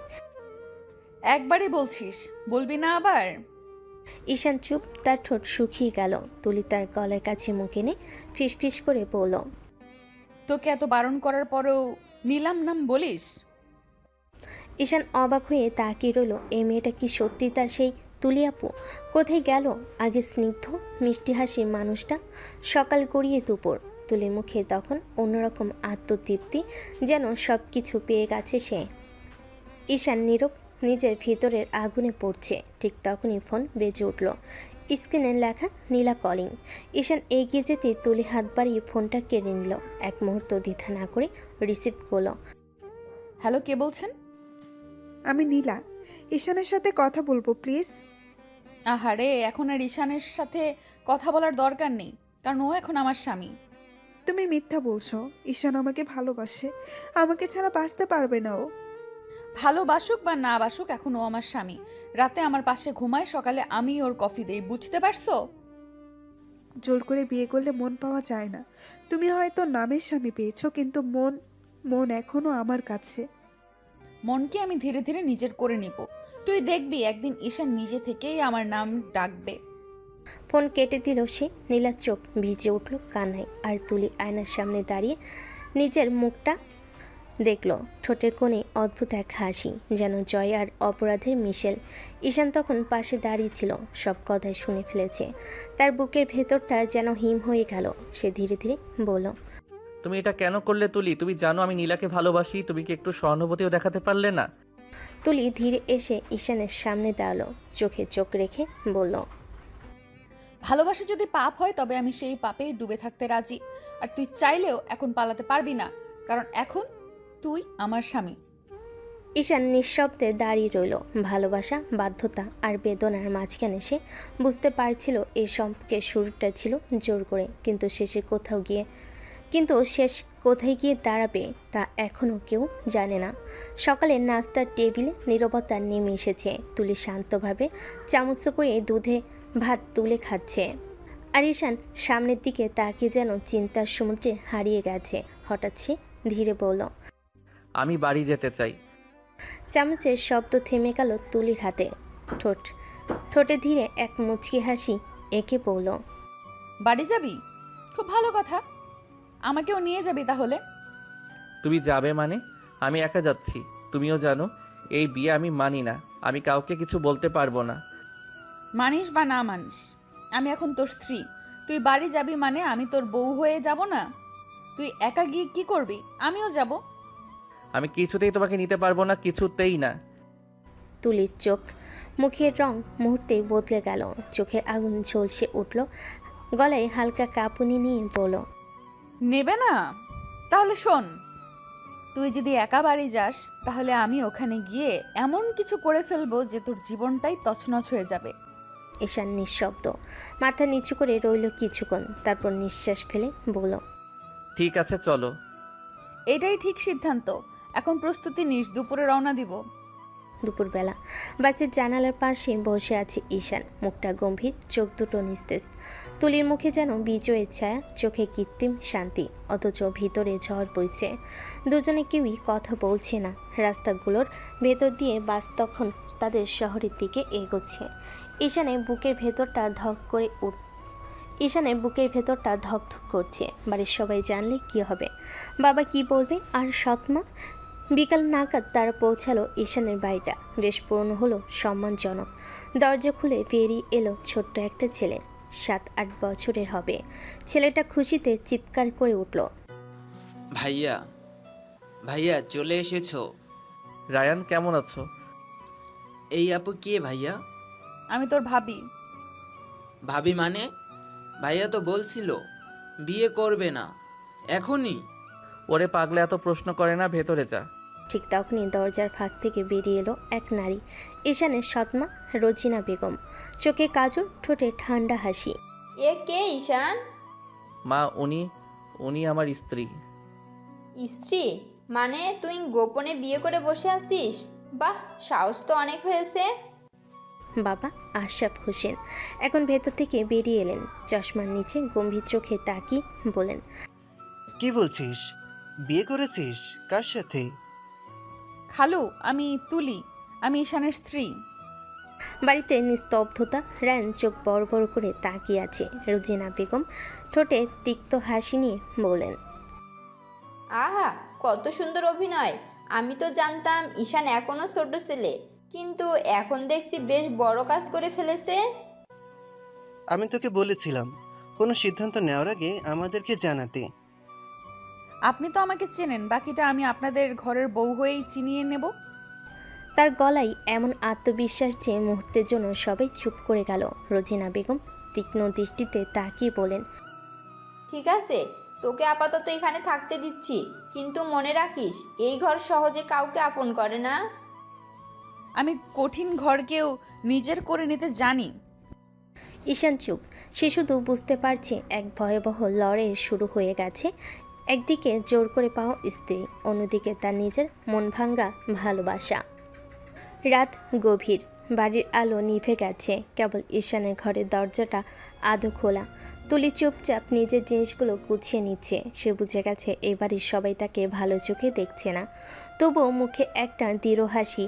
একবারই বলছিস, বলবি না আবার? ঈশান চুপ, তার ঠোঁট শুকিয়ে গেল। তুলি তার গলার কাছে মুখ এনে ফিসফিস করে বলল, তোকে এত বারণ করার পরেও নিলাম নাম বলিস? ঈশান অবাক হয়ে তাকিয়ে রইল। এই মেয়েটা কি সত্যি তার সেই তুলি আপু? কোথায় গেল আগে স্নিগ্ধ মিষ্টি হাসি মানুষটা? সকাল গড়িয়ে দুপুর। তুলির মুখে তখন অন্যরকম আত্মতৃপ্তি, যেন সব কিছু পেয়ে গেছে সে। ঈশান নীরব, নিজের ভিতরের আগুনে পড়ছে। ঠিক তখনই ফোন বেজে উঠল। স্ক্রিনে লেখা নীলা কলিং। ঈশান এগিয়ে যেতে তুলি হাত বাড়িয়ে ফোনটা কেড়ে নিল। এক মুহূর্ত দ্বিধা না করে রিসিভ করলো। হ্যালো, কে বলছেন? আমি নীলা, ঈশানের সাথে কথা বলবো প্লিজ। আহারে, এখন আর ঈশানের সাথে কথা বলার দরকার নেই, কারণ ও এখন আমার স্বামী। তুমি মিথ্যা বলছো। ঈশান আমাকে ভালোবাসে, আমাকে ছাড়া বাঁচতে পারবে না ও। ভালোবাসুক বা না বাসুক, এখন ও আমার স্বামী। রাতে আমার পাশে ঘুমায়, সকালে আমি ওর কফি দেই, বুঝতে পারছো? জোর করে বিয়ে করলে মন পাওয়া যায় না। তুমি হয়তো নামের স্বামী পেয়েছো, কিন্তু মন এখনো আমার কাছে। মনকে আমি ধীরে ধীরে নিজের করে নিব। তুই দেখবি একদিন ঈশান নিজে থেকেই আমার নাম ডাকবে। ফোন কেটে দিল সে। নীলার চোখ ভিজে উঠল কান্নায়। আর তুলি আয়নার সামনে দাঁড়িয়ে নিজের মুখটা দেখলো, ঠোঁটের কোণে অদ্ভুত এক হাসি, যেন জয় আর অপরাধের মিশেল। ঈশান তখন পাশে দাঁড়িয়ে ছিল, সব কথাই শুনে ফেলেছে। তার বুকের ভেতরটা যেন হিম হয়ে গেল। সে ধীরে ধীরে বলল, তুমি এটা কেন করলে তুলি? তুমি জানো আমি নীলাকে ভালোবাসি, তুমি কি একটু সহানুভূতিও দেখাতে পারলে না? তুলি ধীরে এসে ঈশানের সামনে দাঁড়ালো, চোখে চোখ রেখে বলল, ভালোবাসা যদি পাপ হয় তবে আমি সেই পাপেই ডুবে থাকতে রাজি। আর তুই চাইলেও এখন পালাতে পারবি না, কারণ এখন তুই আমার স্বামী। ঈশান নিঃশব্দে দাঁড়িয়ে রইল। ভালোবাসা, বাধ্যতা আর বেদনার মাঝখানে সে বুঝতে পারছিল এই সম্পর্কের শুরুটা ছিল জোর করে, কিন্তু শেষ কোথায় গিয়ে দাঁড়াবে তা এখনও কেউ জানে না। সকালে নাস্তার টেবিলে নীরবতা নেমে এসেছে। তুলি শান্তভাবে চামচ করে দুধে ভাত তুলে খাচ্ছে, আর ঈশান সামনের দিকে তাকিয়ে যেন চিন্তার সমুদ্রে হারিয়ে গেছে। হঠাৎ সে ধীরে বলল, আমি বাড়ি যেতে চাই। চামচের শব্দ থেমে গেল তুলির হাতে। ঠোঁটে ধীরে এক মুচকি হাসি এঁকে পড়ল। বাড়ি যাবি? খুব ভালো কথা, আমাকেও নিয়ে যাবি তাহলে। তুমি যাবে মানে? আমি একা যাচ্ছি। তুমিও জানো এই বিয়ে আমি মানি না, আমি কাউকে কিছু বলতে পারবো না। মানিস বা না মানিস, আমি এখন তোর স্ত্রী। তুই বাড়ি যাবি মানে আমি তোর বউ হয়ে যাব না? তুই একা গিয়ে কি করবি? আমিও যাব। আমি কিছুতেই তোমাকে নিতে পারবো না, কিছুতেই না। তুলির চোখ মুখের রং মুহূর্তেই বদলে গেল, চোখে আগুন ঝলসে উঠল, গলায় হালকা কাঁপুনি নিয়ে বলল, নেবে না? তাহলে শোন, তুই যদি একা বাড়ি যাস তাহলে আমি ওখানে গিয়ে এমন কিছু করে ফেলবো যে তোর জীবনটাই তছনছ হয়ে যাবে। ঈশান নিঃশব্দ মাথা নিচু করে রইল কিছুক্ষণ, তারপর নিঃশ্বাস ফেলে বলল, ঠিক আছে চলো। এটাই ঠিক সিদ্ধান্ত। এখন প্রস্তুতি নিস, দুপুরে রওনা দিব। দুপুরবেলা বাচ্চার জানালার পাশে বসে আছে ঈশান, মুখটা গম্ভীর, চোখ দুটো নিস্তেজ। তুলির মুখে যেন বিজয়ের ছায়া, চোখে কৃত্রিম শান্তি, অথচ ভিতরে ঝড় বইছে। দুজনে কেউই কথা বলছে না। রাস্তাগুলোর ভেতর দিয়ে বাস তখন তাদের শহরের দিকে এগোচ্ছে। ঈশানের বুকের ভেতরটা ধক ধক করছে। বাড়ির সবাই জানলে কি হবে, বাবা কি বলবে, আর সৎমা? বিকাল নাগাদ তারা পৌঁছালো ঈশানের বাড়িটা। বেশ পুরনো হলো, সম্মানজনক। দরজা খুলে বেরিয়ে এলো ছোট্ট একটা ছেলে, 7-8 বছরের হবে। ছেলেটা খুশিতে চিৎকার করে উঠল, ভাইয়া, ভাইয়া চলে এসেছো? রায়ান কেমন আছো? এই আপু কে ভাইয়া? আমি তোর ভাবি। ভাবি মানে? ভাইয়া তো বলছিল বিয়ে করবে না এখনই। ওরে পাগলে এত প্রশ্ন করে না, ভেতরে যা। ঠিক তখনই দরজার ফাঁক থেকে বেরিয়ে এলো এক নারী, ঈশানের সৎমা রোজিনা বেগম। চোখে কাজল, ঠোঁটে ঠান্ডা হাসি। এ কে ঈশান? মা, উনি আমার স্ত্রী। স্ত্রী? মানে তুই গোপনে বিয়ে করে বসে আসছিস? বাহ, সাহস তো অনেক হয়েছে। বাবা আশরাফ হোসেন এখন ভেতর থেকে বেরিয়ে এলেন, চশমার নিচে গম্ভীর চোখে তাকিয়ে বলেন, কি বলছিস? বিয়ে করেছিস? কার সাথে? খালু, আমি তুলি, আমি ঈশানের স্ত্রী। বাড়িতে নিস্তব্ধতা। রায়ন চোখ বড় বড় করে তাকিয়ে আছে। রোজিনা বেগম ঠোঁটে তিক্ত হাসি নিয়ে বলেন, আহা, কত সুন্দর অভিনয়। আমি তো জানতাম ঈশান এখনো ছোট ছেলে, কিন্তু এখন দেখছি বেশ বড় কাজ করে ফেলেছে। আমি তোকে বলেছিলাম কোনো সিদ্ধান্ত নেওয়ার আগে আমাদেরকে জানাতে। আপনি তো আমাকে চেনেন, বাকিটা আমি আপনাদের ঘরের বউ হয়েই চিনিয়ে নেব। তার গলায় এমন আত্মবিশ্বাস যে মুহূর্তের জন্য সবাই চুপ করে গেল। রোজিনা বেগম তীক্ষ্ণ দৃষ্টিতে তাকিয়ে বলেন, ঠিক আছে, তোকে আপাতত এখানে থাকতে দিচ্ছি, কিন্তু মনে রাখিস এই ঘর সহজে কাউকে আপন করে না। আমি কঠিন ঘরকেও নিজের করে নিতে জানি। ঈশান চুপ। সে শুধু বুঝতে পারছে এক ভয়াবহ লড়াই শুরু হয়ে গেছে। একদিকে জোর করে পাওয়া স্ত্রী, অন্যদিকে তার নিজের মন ভাঙ্গা ভালোবাসা। রাত গভীর, বাড়ির আলো নিভে গেছে, কেবল ঈশানের ঘরের দরজাটা আধো খোলা। তুলি চুপচাপ নিজের জিনিসগুলো গুছিয়ে নিচ্ছে। সে বুঝে গেছে এই বাড়ির সবাই তাকে ভালো চোখে দেখছে না, তবুও মুখে একটা দৃঢ় হাসি।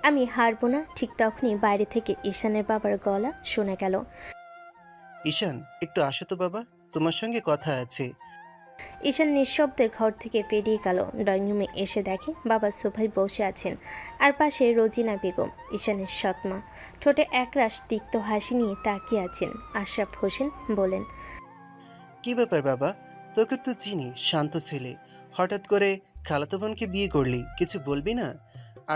আমি হারবো না। ঠিক তখনই বাইরে থেকে ঈশানের বাবার গলা শোনা গেল, ঈশান, একটু আসো তো বাবা, তোমার সঙ্গে কথা আছে। ঈশান নিঃশব্দে ঘর থেকে বেরিয়ে গেল। ড্রয়িং রুমে এসে দেখে বাবা সোফায় বসে আছেন, আর পাশে রোজিনা বেগম, ঈশানের সৎমা। ঠোঁটে একরাশ তিক্ত হাসি নিয়ে তাকিয়ে আছেন। আশরাফ হোসেন বলেন, কি ব্যাপার বাবা, তোকে তো চিনি, শান্ত ছেলে, হঠাৎ করে খালাতো বোনকে বিয়ে করলি, কিছু বলবি না?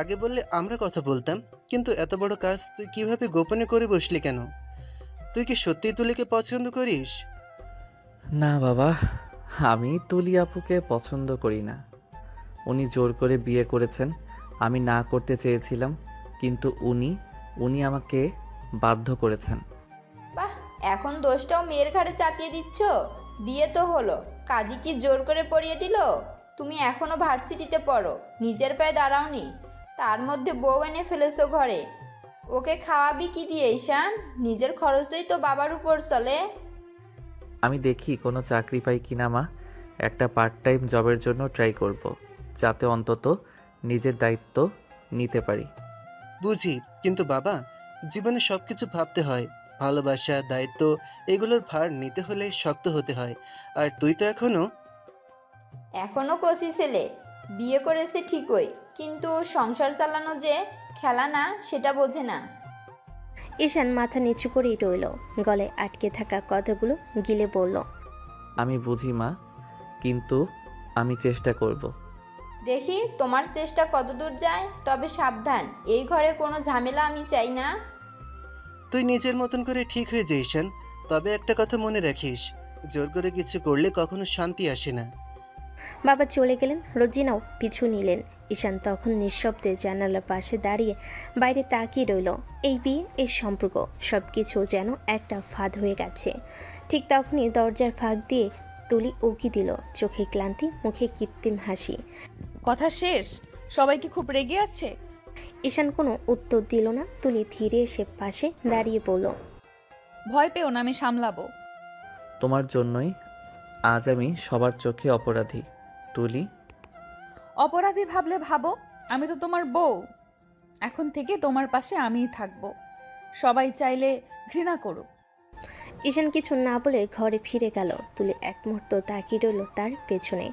আগে বললে আমরা কথা বলতাম, কিন্তু এত বড় কাজ তুই কিভাবে গোপনে করে বসলি কেন? তুই কি সত্যিই তুলিকে পছন্দ করিস? না বাবা, আমি তুলি আপুকে পছন্দ করি না। উনি জোর করে বিয়ে করেছেন, আমি না করতে চেয়েছিলাম, কিন্তু উনি আমাকে বাধ্য করেছেন। বাহ, এখন দোষটাও মেয়ের ঘাড়ে চাপিয়ে দিচ্ছ। বিয়ে তো হলো, কাজী কি জোর করে পড়িয়ে দিল? তুমি এখনো ভার্সিটিতে পড়ো, নিজের পায়ে দাঁড়াওনি, তার মধ্যে বউ এনে ফেলেছো ঘরে। ওকে খাওয়াবি কি দিয়ে ঈশান? নিজের খরচই তো বাবার উপর চলে। আমি দেখি কোনো চাকরি পাই কিনা মা, একটা পার্ট টাইম জবের জন্য ট্রাই করব, যাতে অন্তত নিজের দায়িত্ব নিতে পারি। বুঝি, কিন্তু বাবা, জীবনে সবকিছু ভাবতে হয়। ভালোবাসা, দায়িত্ব, এগুলোর ভার নিতে হলে শক্ত হতে হয়। আর তুই তো এখনো কচি ছেলে, বিয়ে করেছে ঠিকই, কিন্তু সংসার চালানো যে খেলা না, সেটা বোঝে না। ঈশান মাথা নিচু করেই রইল, গলায় আটকে থাকা কথাগুলো গিলে বলল, আমি বুঝি মা, কিন্তু আমি চেষ্টা করব। দেখি তোমার চেষ্টা কতদূর যায়, তবে সাবধান, এই ঘরে কোনো ঝামেলা আমি চাই না। তুই নিজের মতন করে ঠিক হয়ে যাইসান, তবে একটা কথা মনে রাখিস, জোর করে কিছু করলে কখনো শান্তি আসে না। বাবা চলে গেলেন, রোজিনাও পিছু নিলেন। ঈশান তখন নিঃশব্দে জানালার পাশে দাঁড়িয়ে বাইরে তাকিয়ে রইল। এই বিয়ে, এই সম্পর্ক, সব কিছু যেন একটা ফাঁদ হয়ে গেছে। ঠিক তখনই দরজার ফাঁক দিয়ে তুলি উকি দিল, চোখে ক্লান্তি, মুখে কৃত্রিম হাসি। কথা শেষ? সবাই কি খুব রেগে আছে? ঈশান কোনো উত্তর দিল না। তুলি ধীরে এসে পাশে দাঁড়িয়ে বলল, ভয় পেও না, আমি সামলাবো। তোমার জন্যই আজ আমি সবার চোখে অপরাধী তুলি। অপরাধী ভাবলে ভাবো, আমি তো তোমার বউ। এখন থেকে তোমার পাশে আমিই থাকবো, সবাই চাইলে ঘৃণা করুক। ঈশান কিছু না বলে ঘরে ফিরে গেল। তুলি এক মুহূর্ত তাকিয়ে রইল তার পেছনে।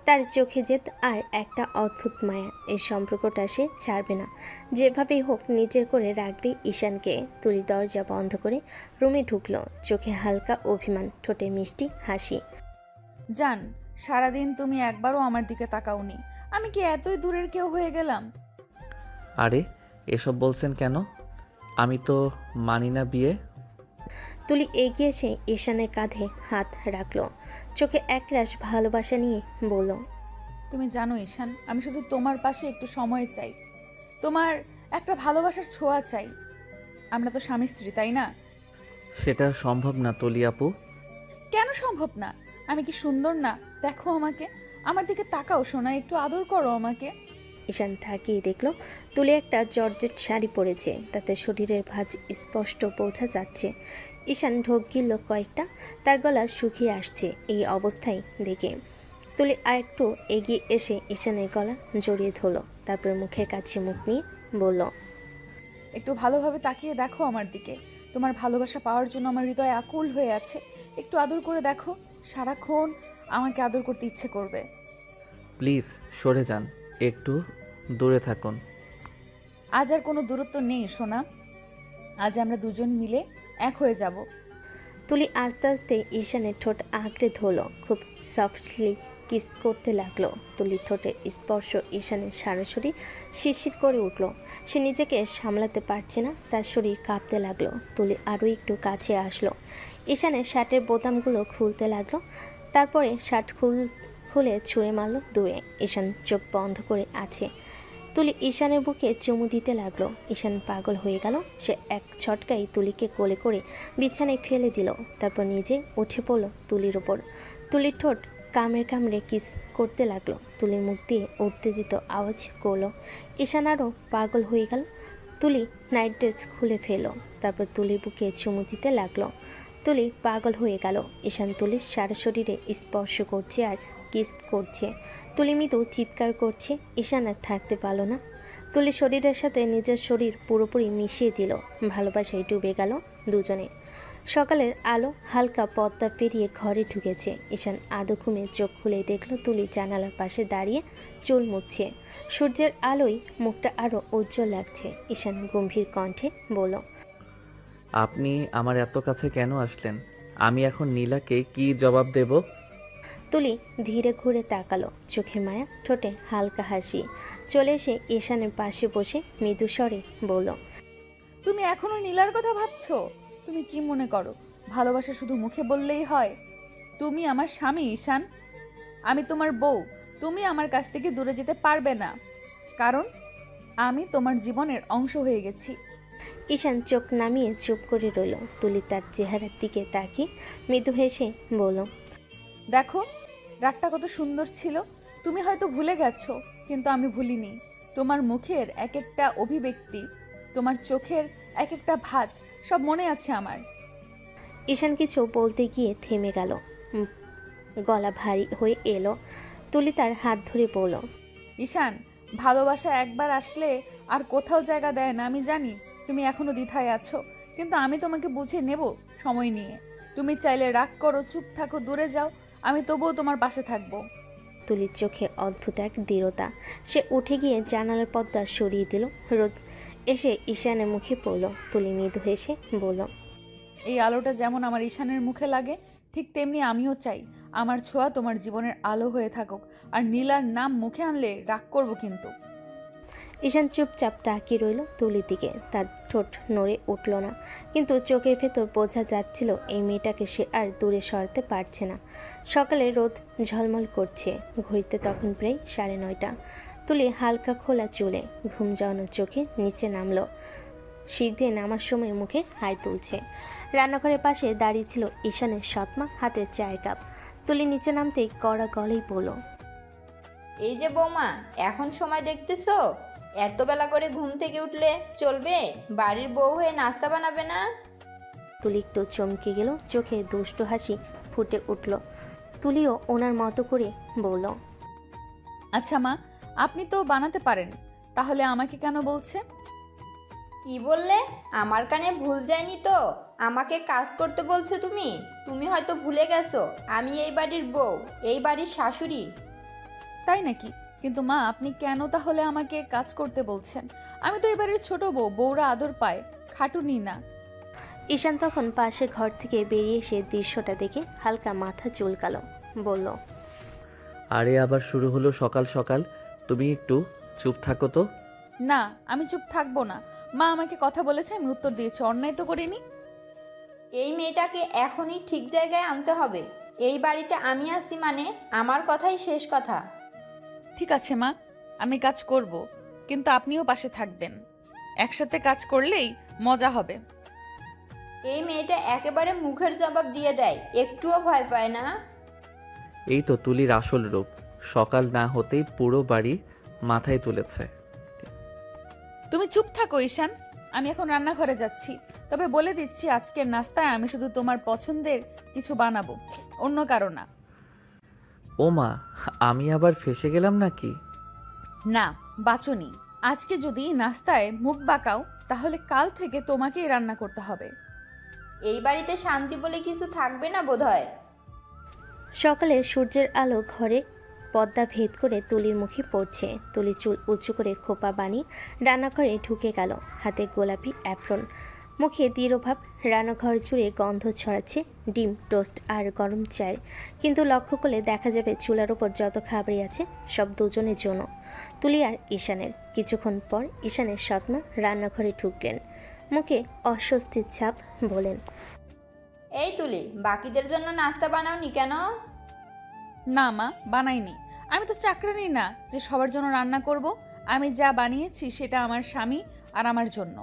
তার চোখে জেদ আর একটা অদ্ভুত মায়া। এই সম্পর্কটা সে ছাড়বে না, যেভাবেই হোক নিজের করে রাখবে ঈশানকে। তুলি দরজা বন্ধ করে রুমে ঢুকলো, চোখে হালকা অভিমান, ঠোঁটে মিষ্টি হাসি। জান, সারাদিন তুমি একবারও আমার দিকে তাকাওনি। আমি কি এতই দূরের কেউ হয়ে গেলাম? আরে এসব বলছেন কেন? আমি তো মানি না বিয়ে। তুলি এগিয়ে এসে ঈশানের কাঁধে হাত রাখলো, চোখে একরাশ ভালোবাসা নিয়ে বলল, তুমি জানো ঈশান, আমি শুধু তোমার পাশে একটু সময় চাই, তোমার একটা ভালোবাসার ছোঁয়া চাই। আমরা তো স্বামী স্ত্রী, তাই না? সেটা সম্ভব না তুলি আপু। কেন সম্ভব না? আমি কি সুন্দর না? দেখো আমাকে, আমার দিকে তাকাও সোনা, একটু আদর করো আমাকে। ঈশান তাকিয়ে দেখলো তুলি একটা জর্জেট শাড়ি পরেছে, তাতে শরীরের ভাঁজ স্পষ্ট বোঝা যাচ্ছে। ঈশান ঢোক গিলল কয়েকটা, তার গলা শুকিয়ে আসছে এই অবস্থায় দেখে। তুলি আরেকটু এগিয়ে এসে ঈশানের গলা জড়িয়ে ধরলো, তারপর মুখের কাছে মুখ নিয়ে বলল, একটু ভালোভাবে তাকিয়ে দেখো আমার দিকে, তোমার ভালোবাসা পাওয়ার জন্য আমার হৃদয় আকুল হয়ে আছে। একটু আদর করে দেখো, সারাক্ষণ আমাকে আদর করতে ইচ্ছে করবে। প্লিজ সরে যান, একটু দূরে থাকুন। আজ আর কোনো দূরত্ব নেই সোনা, আজ আমরা দুজন মিলে এক হয়ে যাব। তুলি আস্তে আস্তে ঈশানের ঠোঁট আঁকড়ে ধরলো, খুব সফটলি কিস করতে লাগলো। তুলির ঠোঁটের স্পর্শ ঈশানের সারা শরীর শিরশির করে উঠল। সে নিজেকে সামলাতে পারছে না, তার শরীর কাঁপতে লাগলো। তুলি আরও একটু কাছে আসলো, ঈশানের শার্টের বোতামগুলো খুলতে লাগলো, তারপরে শার্ট খুলে ছুঁড়ে মারলো দূরে। ঈশান চোখ বন্ধ করে আছে। তুলি ঈশানের বুকে চুমু দিতে লাগলো। ঈশান পাগল হয়ে গেল। সে এক ছটকায় তুলিকে কোলে করে বিছানায় ফেলে দিল, তারপর নিজে উঠে পড়ল তুলির ওপর। তুলির ঠোঁট কামড়ে কামড়ে কিস করতে লাগলো। তুলির মুখ দিয়ে উত্তেজিত আওয়াজ করলো। ঈশান আরও পাগল হয়ে গেল। তুলি নাইট ড্রেস খুলে ফেলো, তারপর তুলির বুকে চুমু দিতে লাগলো। তুলি পাগল হয়ে গেল। ঈশান তুলির সারা শরীরে স্পর্শ করছে আর কিস করছে। তুলি মৃদু চিৎকার করছে। ঈশান আর থাকতে পারল না। তুলি শরীরের সাথে নিজের শরীর পুরোপুরি মিশিয়ে দিল। ভালোবাসায় ডুবে গেল দুজনে। সকালের আলো হালকা পর্দা পেরিয়ে ঘরে ঢুকেছে। ঈশান আদো ঘুমে চোখ খুলে দেখল তুলি জানালার পাশে দাঁড়িয়ে চুল মুছছে। সূর্যের আলোয় মুখটা আরও উজ্জ্বল লাগছে। ঈশান গম্ভীর কণ্ঠে বলল, আপনি আমার এত কাছে কেন আসলেন? আমি এখন নীলাকে কি জবাব দেব? তুলি ধীরে ঘুরে তাকালো, চোখে মায়া, ঠোঁটে হালকা হাসি। চলে এসে ঈশানের পাশে বসে মৃদু স্বরে বলল, তুমি এখনো নীলার কথা ভাবছো? তুমি কি মনে করো ভালোবাসা শুধু মুখে বললেই হয়? তুমি আমার স্বামী ঈশান, আমি তোমার বউ। তুমি আমার কাছ থেকে দূরে যেতে পারবে না, কারণ আমি তোমার জীবনের অংশ হয়ে গেছি। ঈশান চোখ নামিয়ে চুপ করে রইল। তুলি তার চেহারার দিকে তাকিয়ে মৃদু হেসে বলল, দেখো রাতটা কত সুন্দর ছিল। তুমি হয়তো ভুলে গেছো, কিন্তু আমি ভুলিনি। তোমার মুখের এক একটা অভিব্যক্তি, তোমার চোখের এক একটা ভাঁজ, সব মনে আছে আমার। ঈশান কিছু বলতে গিয়ে থেমে গেল, গলা ভারী হয়ে এলো। তুলি তার হাত ধরে বলল, ঈশান, ভালোবাসা একবার আসলে আর কোথাও জায়গা দেয় না। আমি জানি তুমি এখনো দ্বিধায় আছো, কিন্তু আমি তোমাকে বুঝে নেব সময় নিয়ে। তুমি চাইলে রাগ করো, চুপ থাকো, দূরে যাও, আমি তবুও তোমার পাশে থাকবো। তুলির চোখে অদ্ভুত এক দৃঢ়তা। সে উঠে গিয়ে জানালার পর্দা সরিয়ে দিল। রোদ এসে ঈশানের মুখে পড়ল। তুলি মৃদু হেসে বলল, এই আলোটা যেমন আমার ঈশানের মুখে লাগে, ঠিক তেমনি আমিও চাই আমার ছোঁয়া তোমার জীবনের আলো হয়ে থাকুক। আর নীলার নাম মুখে আনলে রাগ করব কিন্তু। ঈশান চুপচাপ তাকিয়ে রইল তুলির দিকে। তার ঠোঁট নড়ে উঠল না, কিন্তু চোখের ভেতর বোঝা যাচ্ছিল এই মেয়েটাকে সে আর দূরে সরাতে পারছে না। সকালে রোদ ঝলমল করছে, ঘড়িতে তখন প্রায় 9:30। তুলি হালকা খোলা চুলে, ঘুম যাওয়ানো চোখে নিচে নামলো। সিঁড়ি দিয়ে নামার সময় মুখে হাই তুলছে। রান্নাঘরের পাশে দাঁড়িয়ে ছিল ঈশানের সৎমা, হাতে চায়ের কাপ। তুলি নিচে নামতেই কড়া গলেই বলল, এই যে বৌমা, এখন সময় দেখতেছো? এত বেলা করে ঘুম থেকে উঠলে চলবে? বাড়ির বউ হয়ে নাস্তা বানাবে না? তুলি একটু চমকে গেল, চোখে দুষ্ট হাসি ফুটে উঠল। তুলিও ওনার মতো করে বলল, আচ্ছা মা, আপনি তো বানাতে পারেন, তাহলে আমাকে কেন বলছেন? কি বললে? আমার কানে ভুল যায়নি তো? আমাকে কাজ করতে বলছো তুমি? তুমি হয়তো ভুলে গেছো আমি এই বাড়ির বউ, এই বাড়ির শাশুড়ি। তাই নাকি? কিন্তু মা, আপনি কেন তাহলে আমাকে কাজ করতে বলছেন? আমি তো এই বাড়ির ছোট বউ, বউরা আদর পায়, খাটুনি না। ঈশান তখন পাশে ঘর থেকে বেরিয়ে এসে দৃশ্যটা দেখে হালকা মাথা চুলকালো, বলল, আরে আবার শুরু হলো সকাল সকাল। তুমি একটু চুপ থাকো তো। না, আমি চুপ থাকবো না। মা আমাকে কথা বলেছে, আমি উত্তর দিয়েছি, অন্যায় তো করিনি। এই মেয়েটাকে এখনই ঠিক জায়গায় আনতে হবে। এই বাড়িতে আমি আসি মানে আমার কথাই শেষ কথা। ঠিক আছে মা, আমি কাজ করব, কিন্তু আপনিও পাশে থাকবেন। একসাথে কাজ করলেই মজা হবে। এই মেয়েটা একেবারে মুখের জবাব দিয়ে দেয়, একটুও ভয় পায় না। এই তো তুলির আসল রূপ, সকাল না হতেই পুরো বাড়ি মাথায় তুলেছে। তুমি চুপ থাকো ঈশান, আমি এখন রান্নাঘরে যাচ্ছি। তবে বলে দিচ্ছি, আজকের নাস্তায় আমি শুধু তোমার পছন্দের কিছু বানাবো, অন্য কারো না। ও মা, আমি আবার ফেঁসে গেলাম নাকি? না, বাচনি। আজকে যদি নাস্তায় মুখ বাঁকাও, তাহলে কাল থেকে তোমাকেই রান্না করতে হবে। এই বাড়িতে শান্তি বলে কিছু থাকবে না বোধহয়। সকালে সূর্যের আলো ঘরে পর্দা ভেদ করে তুলির মুখে পড়ছে। তুলি চুল উঁচু করে খোপা বানিয়ে রান্নাঘরে ঢুকে গেল, হাতে গোলাপি অ্যাপ্রন, মুখে দৃঢ়ভাব। রান্নাঘর জুড়ে গন্ধ ছড়াচ্ছে ডিম, টোস্ট আর গরম চায়ের। কিন্তু লক্ষ্য করলে দেখা যাবে চুলার ওপর যত খাবারই আছে সব দুজনের জন্য, তুলি আর ঈশানের। কিছুক্ষণ পর ঈশানের সৎমা রান্নাঘরে ঢুকলেন, মুখে অস্বস্তির ছাপ, বলেন, এই তুলি, বাকিদের জন্য নাস্তা বানাওনি কেন? না মা, বানাইনি। আমি তো চাকরানি না যে সবার জন্য রান্না করব। আমি যা বানিয়েছি সেটা আমার স্বামী আর আমার জন্য।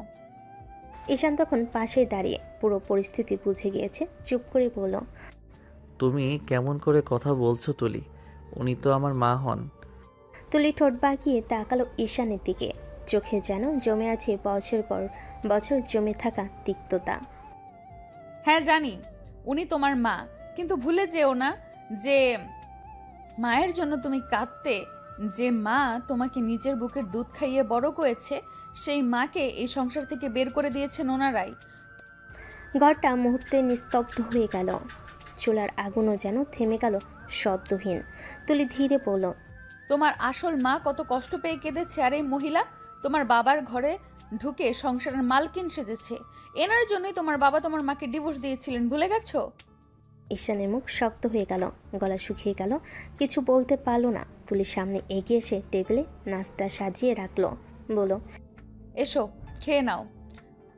ঈশান তখন পাশে দাঁড়িয়ে পুরো পরিস্থিতি বুঝে গিয়েছে, চুপ করে বলল, তুমি কেমন করে কথা বলছো তুলি? উনি তো আমার মা হন। তুলি ঠোঁট বাঁকিয়ে তাকালো ঈশানের দিকে, চোখে যেন জমে আছে বছর পর বছর জমে থাকা তিক্ততা। হ্যাঁ জানি, উনি তোমার মা, কিন্তু ভুলে যেও না যে মায়ের জন্য তুমি কাঁদতে। যে মা তোমাকে নিজের বুকের দুধ খাইয়ে বড় করেছে, সেই মাকে এই সংসার থেকে বের করে দিয়েছেন ওনারাই। ঘরটা মুহূর্তে নিস্তব্ধ হয়ে গেল। চুলার আগুনও যেন থেমে গেল শব্দহীন। তুলি ধীরে বলল, তোমার আসল মা কত কষ্ট পেয়ে কেঁদেছে, আর এই মহিলা তোমার বাবার ঘরে ঢুকে সংসারের মালকিন সেজেছে। এনার জন্যই তোমার বাবা তোমার মাকে ডিভোর্স দিয়েছিলেন, ভুলে গেছো? ঈশানের মুখ শক্ত হয়ে গেল, গলা শুকিয়ে গেল, কিছু বলতে পারল না। তুলির সামনে এগিয়ে এসে টেবিলে নাস্তা সাজিয়ে রাখলো, বলল, এসো খেয়ে নাও।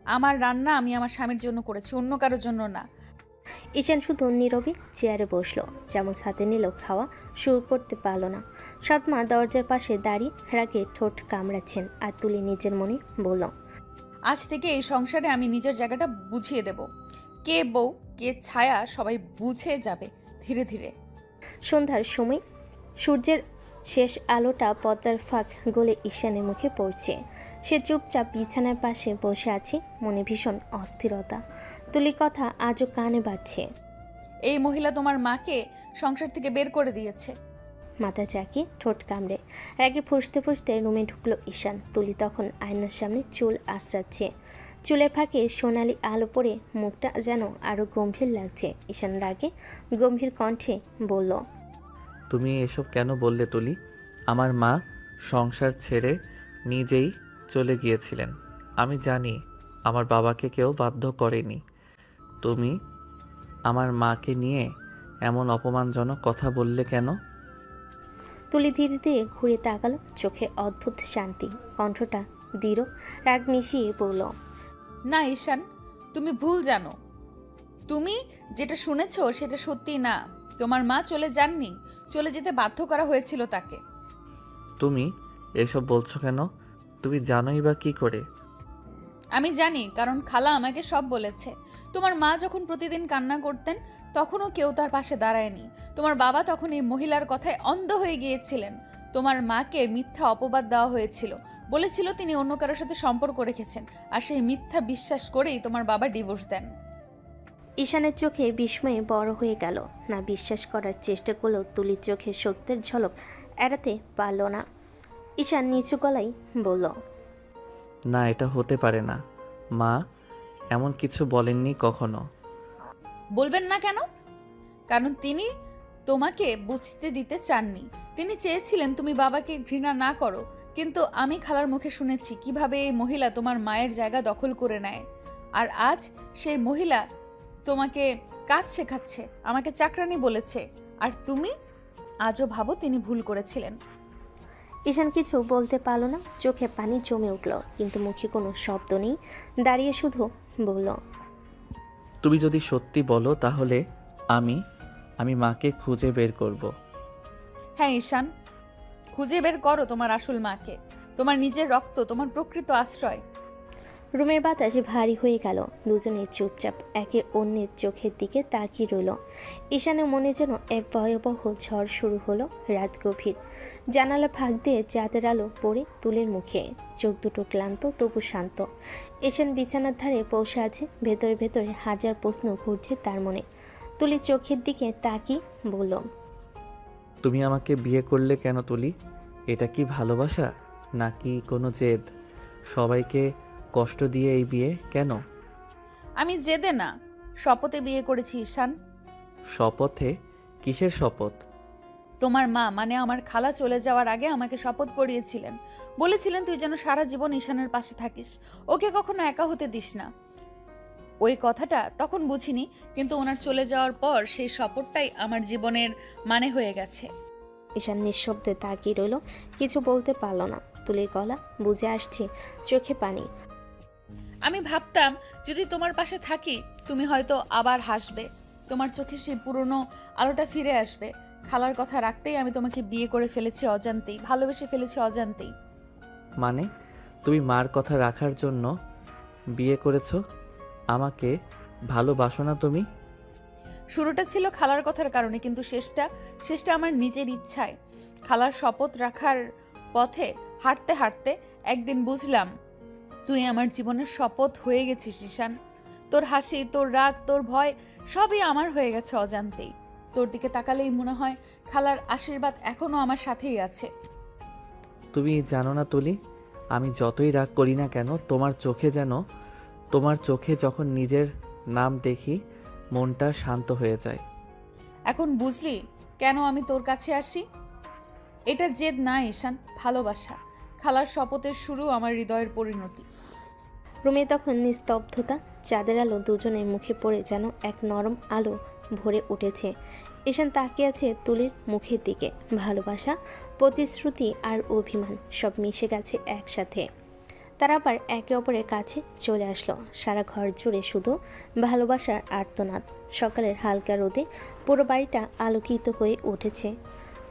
আমার রান্না আমি আমার স্বামীর জন্য করেছি, অন্য কারোর জন্য না। ঈশান শুধু নীরবে চেয়ারে বসলো, চামচ হাতে নিল, খাওয়া শুরু করতে পারল না। সৎমা দরজার পাশে দাঁড়িয়ে রাগে ঠোঁট কামড়াচ্ছেন, আর তুলি নিজের মনে বলল, আজ থেকে এই সংসারে আমি নিজের জায়গাটা বুঝিয়ে দেব। কে বউ কে ছায়া সবাই বুঝে যাবে ধীরে ধীরে। সন্ধ্যার সময় সূর্যের শেষ আলোটা পদ্মার ফাঁক গলে ঈশানের মুখে পড়ছে। সে চুপচাপ বিছানার পাশে বসে আছে, মনে ভীষণ অস্থিরতা। তুলির কথা আজও কানে বাজছে। এই মহিলা তোমার মাকে সংসার থেকে বের করে দিয়েছে। মাথা চাকি ঠোঁট কামড়ে রাগে ফুঁসতে ফুঁসতে রুমে ঢুকলো ঈশান। তুলি তখন আয়নার সামনে চুল আঁচড়াচ্ছে, চুলের ফাঁকে সোনালি আলো পড়ে মুখটা যেন আরো গম্ভীর লাগছে। ঈশান রাগে গম্ভীর কণ্ঠে বলল, তুমি এসব কেন বললে তুলি? আমার মা সংসার ছেড়ে নিজেই চলে গিয়েছিলেন। আমি জানি আমার বাবাকে কেউ বাধ্য করেনি। তুমি আমার মাকে নিয়ে এমন অপমানজনক কথা বললে কেন? তুলি ধীরে ধীরে ঘুরে তাকালো, চোখে অদ্ভুত শান্তি, কণ্ঠটা দৃঢ়, রাগ মিশিয়ে বলল, না ঈশান, তুমি ভুল জানো। তুমি যেটা শুনেছো সেটা সত্যি না। তোমার মা চলে যাননি, চলে যেতে বাধ্য করা হয়েছিল তাকে। তুমি এসব বলছো কেন? তুমি জানোই বা কি করে? আমি জানি, কারণ খালা আমাকে সব বলেছে। তোমার মা যখন প্রতিদিন কান্না করতেন তখনও কেউ তার পাশে দাঁড়ায়নি। তোমার বাবা তখন এই মহিলার কথায় অন্ধ হয়ে গিয়েছিলেন। তোমার মাকে মিথ্যা অপবাদ দেওয়া হয়েছিল, বলেছিল তিনি অন্য কারোর সাথে সম্পর্ক রেখেছেন, আর সেই মিথ্যা বিশ্বাস করেই তোমার বাবা ডিভোর্স দেন। ঈশানের চোখে বিস্ময়ে বড় হয়ে গেল। না বিশ্বাস করার চেষ্টা করলেও তুলির চোখে সত্যের ঝলক এড়াতে পারল না। ঈশান নিচু গলায় বলল, না, এটা হতে পারে না। মা এমন কিছু বলেননি কখনো। বলবেন না কেন? কারণ তিনি তোমাকে বুঝতে দিতে চাননি। তিনি চেয়েছিলেন তুমি বাবাকে ঘৃণা না করো, কিন্তু আমি খালার মুখে শুনেছি কিভাবে এই মহিলা তোমার মায়ের জায়গা দখল করে নেয়। আর আজ সেই মহিলা তোমাকে কাজ শেখাচ্ছে, আমাকে চাকরানি বলেছে, আর তুমি আজও ভাবো তিনি ভুল করেছিলেন। ঈশান কিছু বলতে পারল না, চোখে পানি জমে উঠল, কিন্তু মুখে কোনো শব্দ নেই। দাঁড়িয়ে শুধু বলল, তুমি যদি সত্যি বলো তাহলে আমি মাকে খুঁজে বের করব। হ্যাঁ ঈশান, খুঁজে বের করো তোমার আসল মাকে, তোমার নিজের রক্ত, তোমার প্রকৃত আশ্রয়। রুমের বাতাস ভারী হয়ে গেল। দুজনে চুপচাপ একে অন্যের চোখের দিকে তাকিয়ে রইল। ঈশানের মনে যেন এক ভয়াবহ ঝড় শুরু হলো। রাত গভীর, জানালা ফাঁক দিয়ে চাঁদের আলো পড়ে তুলির মুখে, চোখ দুটো ক্লান্ত তবু শান্ত। ঈশান বিছানার ধারে বসে আছে, ভেতরে ভেতরে হাজার প্রশ্ন ঘুরছে তার মনে। তুলির চোখের দিকে তাকিয়ে বলল, তুমি আমাকে বিয়ে করলে কেন তুলি? এটা কি ভালোবাসা নাকি কোনো জেদ? সবাইকে কষ্ট দিয়ে এই বিয়ে কেন? আমি জেদে না, শপথে বিয়ে করেছি ঈশান। শপথে? কিসের শপথ? তোমার মা মানে আমার খালা চলে যাওয়ার আগে আমাকে শপথ করিয়েছিলেন, বলেছিলেন তুই যেন সারা জীবন ঈশানের পাশে থাকিস, ওকে কখনো একা হতে দিস না। ওই কথাটা তখন বুঝিনি, কিন্তু ওনার চলে যাওয়ার পর সেই শপথটাই আমার জীবনের মানে হয়ে গেছে। ঈশান নিঃশব্দে তাকিয়ে রইল, কিছু বলতে পারল না। তুলির গলা বুঝে আসছে, চোখে পানি। আমি ভাবতাম যদি তোমার পাশে থাকি তুমি হয়তো আবার হাসবে, তোমার চোখে সেই পুরনো আলোটা ফিরে আসবে। খালার কথা রাখতেই আমি তোমাকে বিয়ে করে ফেলেছি অজান্তেই, ভালোবেসে ফেলেছি অজান্তেই। মানে তুমি মার কথা রাখার জন্য বিয়ে করেছো? আমাকে ভালোবাসো না তুমি? শুরুটা ছিল খালার কথার কারণে, কিন্তু শেষটা আমার নিজের ইচ্ছায়। খালার শপথ রাখার পথে হাঁটতে হাঁটতে একদিন বুঝলাম তুই আমার জীবনের শপথ হয়ে গেছিস ঈশান। তোর হাসি, তোর রাগ, তোর ভয় সবই আমার হয়ে গেছে অজান্তেই। তোর দিকে তাকালেই মনে হয় খালার আশীর্বাদ এখনো আমার সাথেই আছে। তুমি জানো না তুলি, আমি যতই রাগ করি না কেন তোমার চোখে যখন নিজের নাম দেখি মনটা শান্ত হয়ে যায়। এখন বুঝলি কেন আমি তোর কাছে আসি? এটা জেদ না ঈশান, ভালোবাসা। খালার শপথের শুরু আমার হৃদয়ের পরিণতি। রুমে তখন নিস্তব্ধতা, চাঁদের আলো দুজনের মুখে পড়ে যেন এক নরম আলো ভরে উঠেছে। ঈশান তাকিয়ে আছে তুলির মুখের দিকে। ভালোবাসা, প্রতিশ্রুতি আর অভিমান সব মিশে গেছে একসাথে। তারা আবার একে অপরের কাছে চলে আসলো। সারা ঘর জুড়ে শুধু ভালোবাসার আর্তনাদ। সকালের হালকা রোদে পুরো বাড়িটা আলোকিত হয়ে উঠেছে।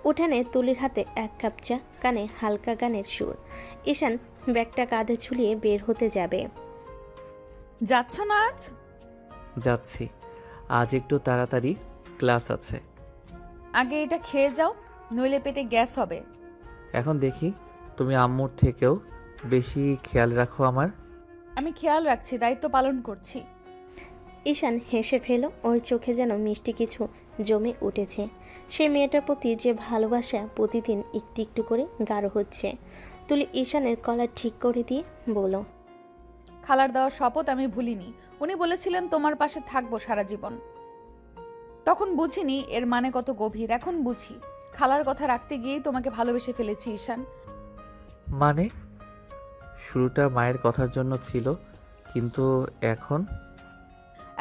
উঠানে তুলির হাতে এক কাপ চা, কানে হালকা গানের সুর। ঈশান ব্যাগটা কাঁধে ঝুলিয়ে বের হতে যাবে। যাচ্ছ না আজ? যাচ্ছি, আজ একটু তাড়াতাড়ি ক্লাস আছে। আগে এটা খেয়ে যাও, নইলে পেটে গ্যাস হবে। এখন দেখি তুমি আম্মুর থেকেও বেশি খেয়াল রাখো আমার। আমি খেয়াল রাখছি, দায়িত্ব পালন করছি। ঈশান হেসে ফেল। ওর চোখে যেন মিষ্টি কিছু জমে উঠেছে। সেই মেয়েটার প্রতি যে ভালোবাসা প্রতিদিন একটু একটু করে গাঢ় হচ্ছে। তুলি ঈশানের কলার ঠিক করে দিয়ে বলল, খালার দেওয়া শপথ আমি ভুলিনি। উনি বলেছিলেন তোমার পাশে থাকবো সারা জীবন। তখন বুঝিনি এর মানে কত গভীর, এখন বুঝি। খালার কথা রাখতে গিয়েই তোমাকে ভালোবেসে ফেলেছি ঈশান। মানে শুরুটা মায়ের কথার জন্য ছিল, কিন্তু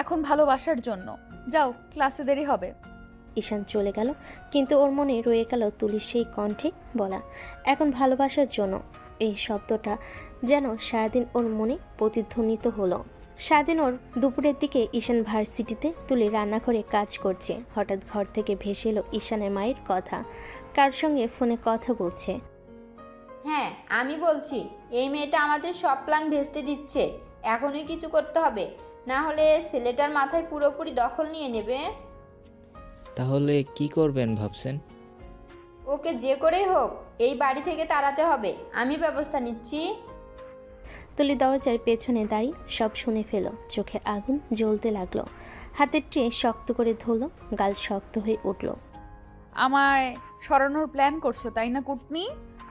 এখন ভালোবাসার জন্য। যাও, ক্লাসে দেরি হবে। ঈশান চলে গেল, কিন্তু ওর মনে রয়ে গেল তুলির সেই কণ্ঠে বলা, এখন ভালোবাসার জন্য। এই শব্দটা যেন সারাদিন ওর মনে প্রতিধ্বনিত হলো। সারাদিন ওর দুপুরের দিকে ঈশান ভার্সিটিতে, তুলি রান্নাঘরে কাজ করছে। হঠাৎ ঘর থেকে ভেসে এলো ঈশানের মায়ের কথা। কার সঙ্গে ফোনে কথা বলছে। হ্যাঁ, আমি বলছি, এই মেয়েটা আমাদের সব প্ল্যান ভেস্তে দিচ্ছে। এখনই কিছু করতে হবে, না হলে ছেলেটার মাথায় পুরোপুরি দখল নিয়ে নেবে। তাহলে কি করবেন ভাবছেন? ওকে যে করেই হোক এই বাড়ি থেকে তাড়াতে হবে। আমি ব্যবস্থা নিচ্ছি। তুলি দরজার পেছনে দাঁড়িয়ে সব শুনে ফেল। চোখে আগুন জ্বলতে লাগলো। হাতের ট্রে শক্ত করে ধরলো, গাল শক্ত হয়ে উঠল। আমায় সরানোর প্ল্যান করছো তাই না কুটনি?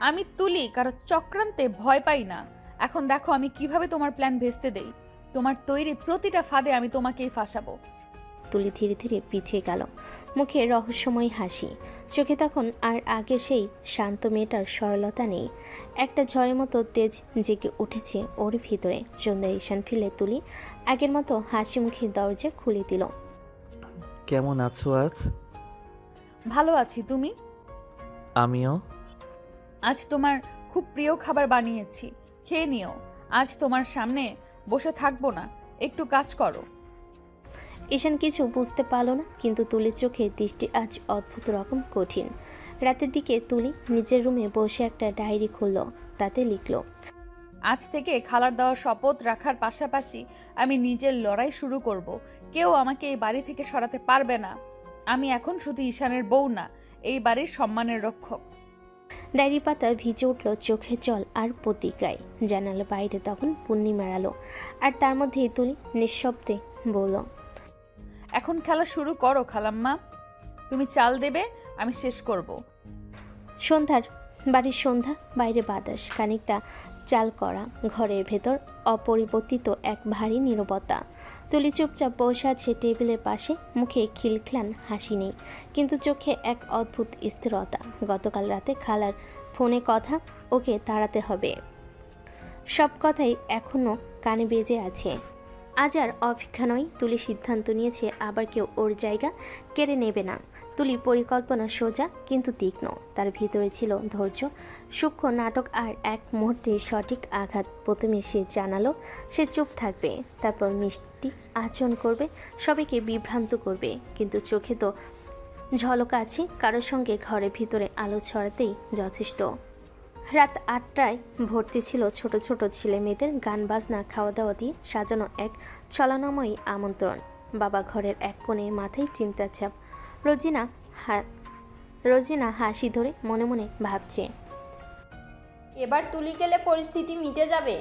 আমি তুলি কারো চক্রান্তে ভয় পাই না। এখন দেখো আমি কিভাবে তোমার প্ল্যান ভেস্তে দেই। তোমার তৈরি প্রতিটা ফাঁদে আমি তোমাকেই ফাঁসাবো। তুলি ধীরে ধীরে পিছিয়ে গেল, মুখে রহস্যময় হাসি। চোখে তখন আর আগে সেই শান্ত মেয়েটার সরলতা নেই। একটা ঝড়ের মতো তেজ জেগে উঠেছে ওর ভিতরে। সন্ধ্যা ঈশান ফিরে তুলি আগের মতো হাসি মুখে দরজা খুলে দিল। কেমন আছো আজ? ভালো আছি, তুমি? আমিও। আজ তোমার খুব প্রিয় খাবার বানিয়েছি, খেয়ে নিও। আজ তোমার সামনে বসে থাকবো না, একটু কাজ করো। ঈশান কিছু বুঝতে পারল না, কিন্তু তুলির চোখে দৃষ্টি আজ অদ্ভুত রকম কঠিন। রাতের দিকে তুলি নিজের রুমে বসে একটা ডায়েরি খুলল। তাতে লিখল, আজ থেকে খালার দেওয়া শপথ রাখার পাশাপাশি আমি নিজের লড়াই শুরু করব। কেউ আমাকে এই বাড়ি থেকে সরাতে পারবে না। আমি এখন শুধু ঈশানের বউ না, এই বাড়ির সম্মানের রক্ষক। ডায়েরি পাতা ভিজে উঠল চোখের জল আর প্রতিজ্ঞায়। জানালা বাইরে তখন পূর্ণিমার আলো, আর তার মধ্যেই তুলি নিঃশব্দে বলল, এখন খেলা শুরু করো খালাম্মা। তুমি চাল দেবে, আমি শেষ করব। বাড়ির সন্ধ্যা, বাইরে বাতাস খানিকটা চাল করা। ঘরের ভেতর অপরিবর্তিত এক ভারী নীরবতা। তুলি চুপচাপ বসে আছে টেবিলের পাশে। মুখে খিলখিলান হাসি নেই, কিন্তু চোখে এক অদ্ভুত স্থিরতা। গতকাল রাতে খালার ফোনে কথা, ওকে তাড়াতে হবে। সব কথাই এখনও কানে বেজে আছে। আজ আর অপেক্ষা নয়। তুলি সিদ্ধান্ত নিয়েছে আবার কেউ ওর জায়গা কেড়ে নেবে না। তুলি পরিকল্পনা সোজা কিন্তু তীক্ষ্ণ। তার ভিতরে ছিল ধৈর্য, সূক্ষ্ম নাটক আর এক মুহূর্তে সঠিক আঘাত। প্রথমে সে জানালো সে চুপ থাকবে, তারপর মিষ্টি আচরণ করবে, সবাইকে বিভ্রান্ত করবে, কিন্তু চোখে তো ঝলক আছে। কারোর সঙ্গে ঘরের ভিতরে আলো ছড়াতেই যথেষ্ট। রাত 8টায় ভর্তি ছিল ছোট ছোট ছেলে মেয়েদের। গান বাজনা খাওয়া দাওয়া দিয়ে সাজানো এক ছলনাময়ী আমন্ত্রণ। বাবা ঘরের এক কোণে, মাথায় চিন্তার ছাপ। রোজিনা হাসি ধরে মনে মনে ভাবছে, এবার তুলি গেলে পরিস্থিতি মিটে যাবে।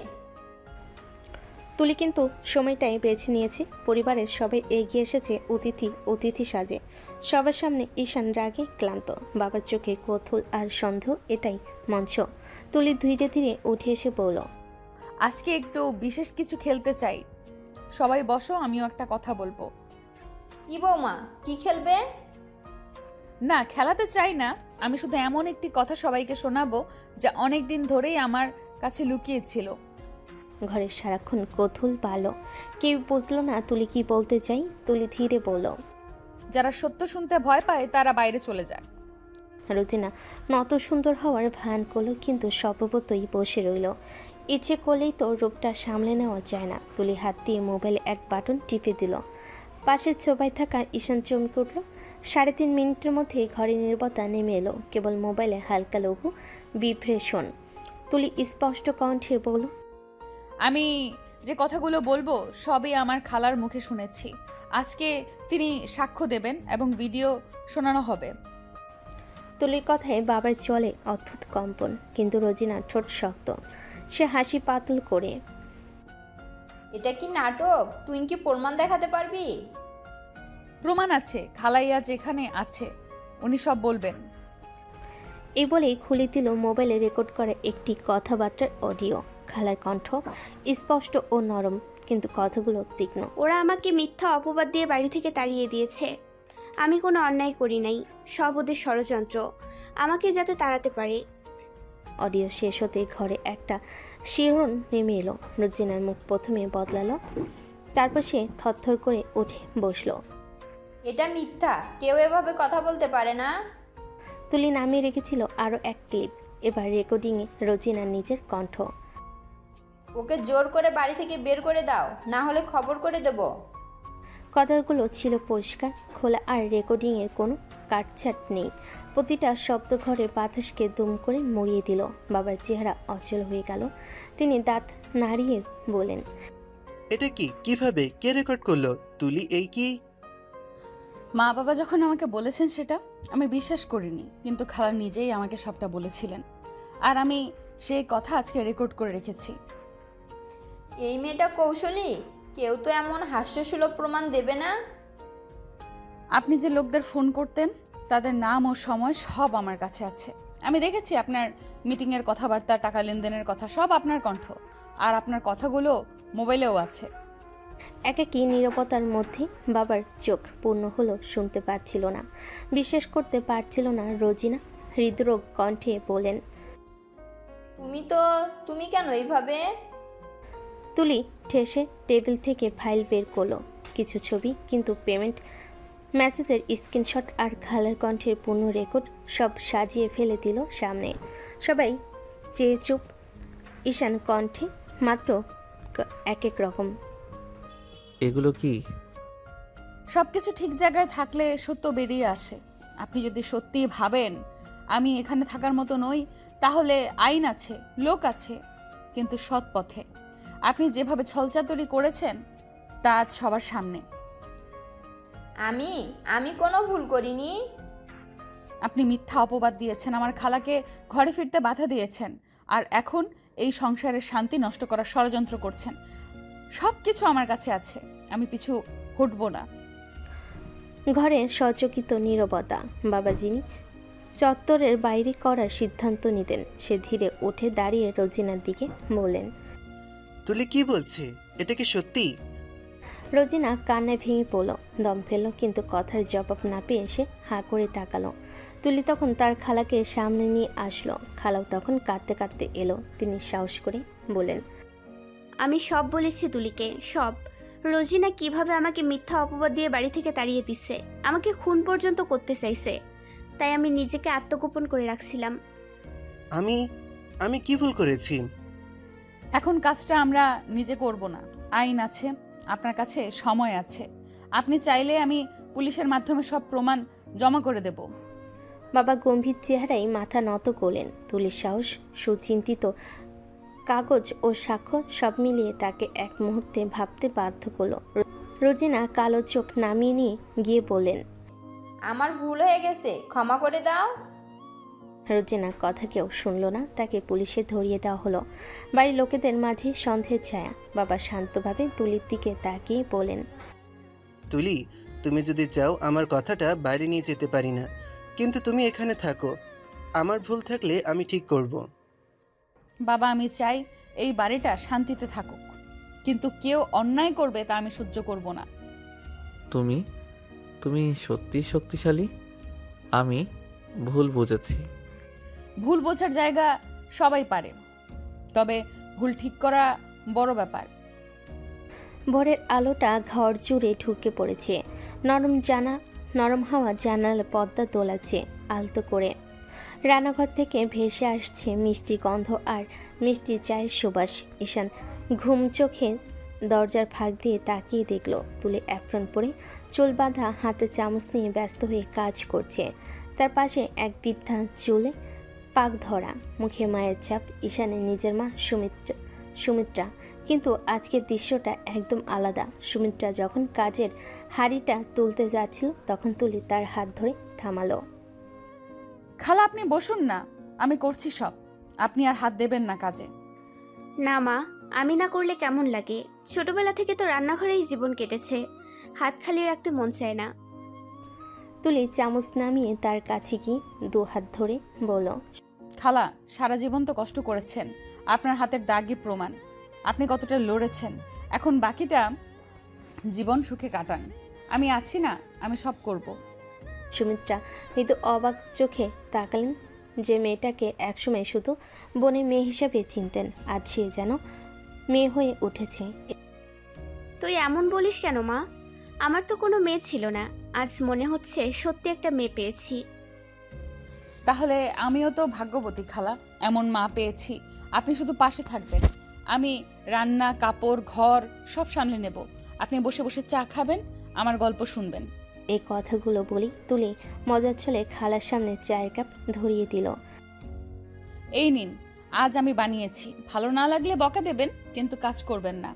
তুলি কিন্তু সময়টাই বেছে নিয়েছে। পরিবারের সবাই এগিয়ে এসেছে অতিথি সাজে। সবার সামনে ঈশান রাগে ক্লান্ত, বাবার চোখে কৌতূহল আর সন্দেহ, এটাই মঞ্চ। তুলি ধীরে ধীরে উঠে এসে বলল, আজকে একটু বিশেষ কিছু খেলতে চাই। সবাই বসো, আমিও একটা কথা বলবো। কি বৌমা, কি খেলবে? না, খেলাতে চাই না, আমি শুধু এমন একটি কথা সবাইকে শোনাবো যা অনেক দিন ধরেই আমার কাছে লুকিয়ে ছিল। ঘরে সারাক্ষণ কৌতূহল বাড়ল। কেউ বুঝলো না তুলি কি বলতে চাই। তুলি ধীরে বলল, যারা সত্য শুনতে ভয় পায় তারা বাইরে চলে যায়। রোজিনা নত সুন্দর হওয়ার ভান করলো, কিন্তু স্বভাবতই বসে রইল। ইচ্ছে করলেই তো রূপটা সামলে নেওয়া যায় না। তুলি হাত দিয়ে মোবাইলে এক বাটন টিপে দিল। পাশের চোপায় থাকা ঈশান চমকে উঠল। 3.5 মিনিটের মধ্যেই ঘরে নীরবতা নেমে এলো, কেবল মোবাইলে হালকা লঘু ভিব্রেশন। তুলি স্পষ্ট কণ্ঠে বলল, আমি যে কথাগুলো বলবো সবই আমার খালার মুখে শুনেছি। আজকে তিনি সাক্ষ্য দেবেন এবং ভিডিও শোনানো হবে। তুলির কথায় বাবার চলে অদ্ভুত কম্পন, কিন্তু রোজিনার ঠোঁট শক্ত। সে হাসি পাতল করে, এটা কি নাটক? তুই কি প্রমাণ দেখাতে পারবি? প্রমাণ আছে, খালাইয়া যেখানে আছে উনি সব বলবেন। এই বলেই খুলে দিল মোবাইলে রেকর্ড করা একটি কথাবার্তার অডিও। খালার কণ্ঠ স্পষ্ট ও নরম, কিন্তু কথাগুলো তীক্ষ্ণ। ওরা আমাকে মিথ্যা অপবাদ দিয়ে বাড়ি থেকে তাড়িয়ে দিয়েছে। আমি কোনো অন্যায় করি নাই, সব ওদের ষড়যন্ত্র, আমাকে যাতে তাড়াতে পারে। অডিও শেষ হতে ঘরে একটা শিহরণ নেমে এলো। রোজিনার মুখ প্রথমে বদলালো, তারপর সে থরথর করে উঠে বসলো। এটা মিথ্যা, কেউ এভাবে কথা বলতে পারে না। তুলি নামিয়ে রেখেছিল আরও এক ক্লিপ। এবার রেকর্ডিংয়ে রোজিনার নিজের কণ্ঠ। ওকে জোর করে বাড়ি থেকে বের করে দাও, না হলে খবর করে দেব। কথাগুলো ছিল পরিষ্কার, খোলা, আর রেকর্ডিংয়ের কোনো কাটছাট নেই। প্রতিটা শব্দ ঘরের বাতাসকে দুম করে মরিয়ে দিল। বাবার চেহারা অচল হয়ে গেল। তিনি দাঁত নাড়িয়ে বলেন, এটা কি? কিভাবে? কে রেকর্ড করলো? তুলি, এই কি? মা বাবা যখন আমাকে বলেছেন সেটা আমি বিশ্বাস করিনি, কিন্তু খালা নিজেই আমাকে সবটা বলেছিলেন, আর আমি সেই কথা আজকে রেকর্ড করে রেখেছি। এই মেয়েটা কৌশলী, কেউ তো এমন হাস্যসুলভ প্রমাণ দেবে না। আপনি যে লোকদের ফোন করতেন তাদের নাম ও সময় সব আমার কাছে আছে। আমি দেখেছি আপনার মিটিংয়ের কথাবার্তা, টাকা লেনদেনের কথা, সব আপনার কণ্ঠ, আর আপনার কথাগুলো মোবাইলেও আছে। একাকী নীরবতার মধ্যে বাবার চোখ পূর্ণ হলো, শুনতে পাচ্ছিল না, বিশ্বাস করতে পারছিল না। রোজিনা হৃদরোগ কণ্ঠে বলেন, তুমি কেন এইভাবে? তুলি ঠেসে টেবিল থেকে ফাইল বের করলো, কিছু ছবি, কিন্তু পেমেন্ট মেসেজের স্ক্রিনশট আর খালার কণ্ঠের পূর্ণ রেকর্ড সব সাজিয়ে ফেলে দিল সামনে। সবাই চেয়ে চুপ। ঈশান কণ্ঠে মাত্র এক এক রকম। এগুলো কি? সবকিছু ঠিক জায়গায় থাকলে সত্য বেরিয়ে আসে। আপনি যদি সত্যিই ভাবেন আমি এখানে থাকার মতো নই, তাহলে আইন আছে, লোক আছে, কিন্তু সৎ পথে। আপনি যেভাবে ছলচাতুরি করেছেন তা আজ সবার সামনে। আমি কোনো ভুল করিনি। আপনি মিথ্যা অপবাদ দিয়েছেন, আমার খালাকে ঘরে ফিরতে বাধা দিয়েছেন, আর এখন এই সংসারের শান্তি নষ্ট করার ষড়যন্ত্র করছেন। সব কিছু আমার কাছে আছে, আমি পিছু হটব না। ঘরে সচকিত নীরবতা। বাবা যিনি চত্বরের বাইরে করার সিদ্ধান্ত নিতেন, সে ধীরে উঠে দাঁড়িয়ে রোজিনার দিকে বললেন, তুলি কি বলছে? এটা কি সত্যি? রোজিনা কান্নায় ভেঙে পড়ল, দম ফেলল, কিন্তু কথার জবাব না পেয়ে সে হাঁ করে তাকালো। তুলি তখন তার খালাকে সামনে নিয়ে আসলো। খালাও তখন কাঁদতে কাঁদতে এলো। তিনি সাহস করে বলেন, আমি সব বলেছি তুলিকে, সব। রোজিনা কিভাবে আমাকে মিথ্যা অপবাদ দিয়ে বাড়ি থেকে তাড়িয়ে দিচ্ছে, আমাকে খুন পর্যন্ত করতে চাইছে, তাই আমি নিজেকে আত্মগোপন করে রাখছিলাম। আমি কি ভুল করেছি? এখন কাজটা আমরা নিজে করব না, আইন আছে, আপনার কাছে সময় আছে। আপনি চাইলে আমি পুলিশের মাধ্যমে সব প্রমাণ জমা করে দেব। বাবা গম্ভীর চেহারায় মাথা নত করলেন। তুলির সাহস, সুচিন্তিত কাগজ ও সাক্ষ্য সব মিলিয়ে তাকে এক মুহূর্তে ভাবতে বাধ্য করলো। রোজিনা কালো চোখ নামিয়ে নিয়ে গিয়ে বললেন, আমার ভুল হয়ে গেছে, ক্ষমা করে দাও। রোজিনার কথা কেউ শুনল না, তাকে পুলিশে ধরিয়ে দেওয়া হলো। বাড়ির লোকেদের মাঝে সন্দেহের ছায়া। বাবা শান্তভাবে তুলির দিকে তাকিয়ে বলেন, তুলি, তুমি যদি চাও আমার কথাটা বাইরে নিয়ে যেতে পারি না, কিন্তু তুমি এখানে থাকো। আমার ভুল থাকলে আমি ঠিক করব। বাবা, আমি চাই এই বাড়িটা শান্তিতে থাকুক। কিন্তু কেউ অন্যায় করবে তা আমি সহ্য করব না। তুমি তুমি সত্যি শক্তিশালী। আমি ভুল বুঝেছি। ভুল বোঝার জায়গা সবাই পারে, তবে ভুল ঠিক করা বড় ব্যাপার। ভোরের আলোটা ঘর জুড়ে ঢুকে পড়েছে। নরম হাওয়া জানালা পর্দা দোলাচ্ছে আলতো করে। রান্নাঘর থেকে ভেসে আসছে মিষ্টি গন্ধ আর মিষ্টি চায়ের সুবাস। ঈশান ঘুম চোখে দরজার ফাঁক দিয়ে তাকিয়ে দেখল তুলে অ্যাপ্রন পরে, চুল বাঁধা, হাতে চামচ নিয়ে ব্যস্ত হয়ে কাজ করছে। তার পাশে এক বৃদ্ধা চুলে পাক ধরা, মুখে মায়ের ছাপ। ঈশানের নিজের মা সুমিত্রা, কিন্তু আজকের দৃশ্যটা একদম আলাদা। সুমিত্রা যখন কাজের হাঁড়িটা তুলতে যাচ্ছিল তখন তুলি তার হাত ধরে থামালো। খালা, আপনি বসুন না, আমি করছি সব। আপনি আর হাত দেবেন না কাজে। না মা, আমি না করলে কেমন লাগে? ছোটবেলা থেকে তো রান্নাঘরেই জীবন কেটেছে, হাত খালি রাখতে মন চায় না। তুলি চামচ নামিয়ে তার কাছে গিয়ে দু হাত ধরে বলল, খালা, সারা জীবন তো কষ্ট করেছেন, আপনার হাতের দাগই প্রমাণ আপনি কতটা লড়েছেন। এখন বাকিটা জীবন সুখে কাটান। আমি আছি না, আমি সব করব। সুমিত্রা মৃদু অবাক চোখে তাকালেন। যে মেয়েটাকে একসময় শুধু বোনের মেয়ে হিসাবে চিনতেন, আজ সে যেন মেয়ে হয়ে উঠেছে। তুই এমন বলিস কেন মা? আমার তো কোনো মেয়ে ছিল না, আজ মনে হচ্ছে সত্যি একটা মেয়ে পেয়েছি। তাহলে আমিও তো ভাগ্যবতী খালা, এমন মা পেয়েছি। আপনি শুধু পাশে থাকবেন, আমি রান্না, কাপড়, ঘর সব সামলে নেব। আপনি বসে বসে চা খাবেন, আমার গল্প শুনবেন। এই কথাগুলো বলি তুলি মজার ছলে খালার সামনে চায়ের কাপ ধরিয়ে দিল। এই নিন, আজ আমি বানিয়েছি, ভালো না লাগলে বকা দেবেন, কিন্তু কাজ করবেন না।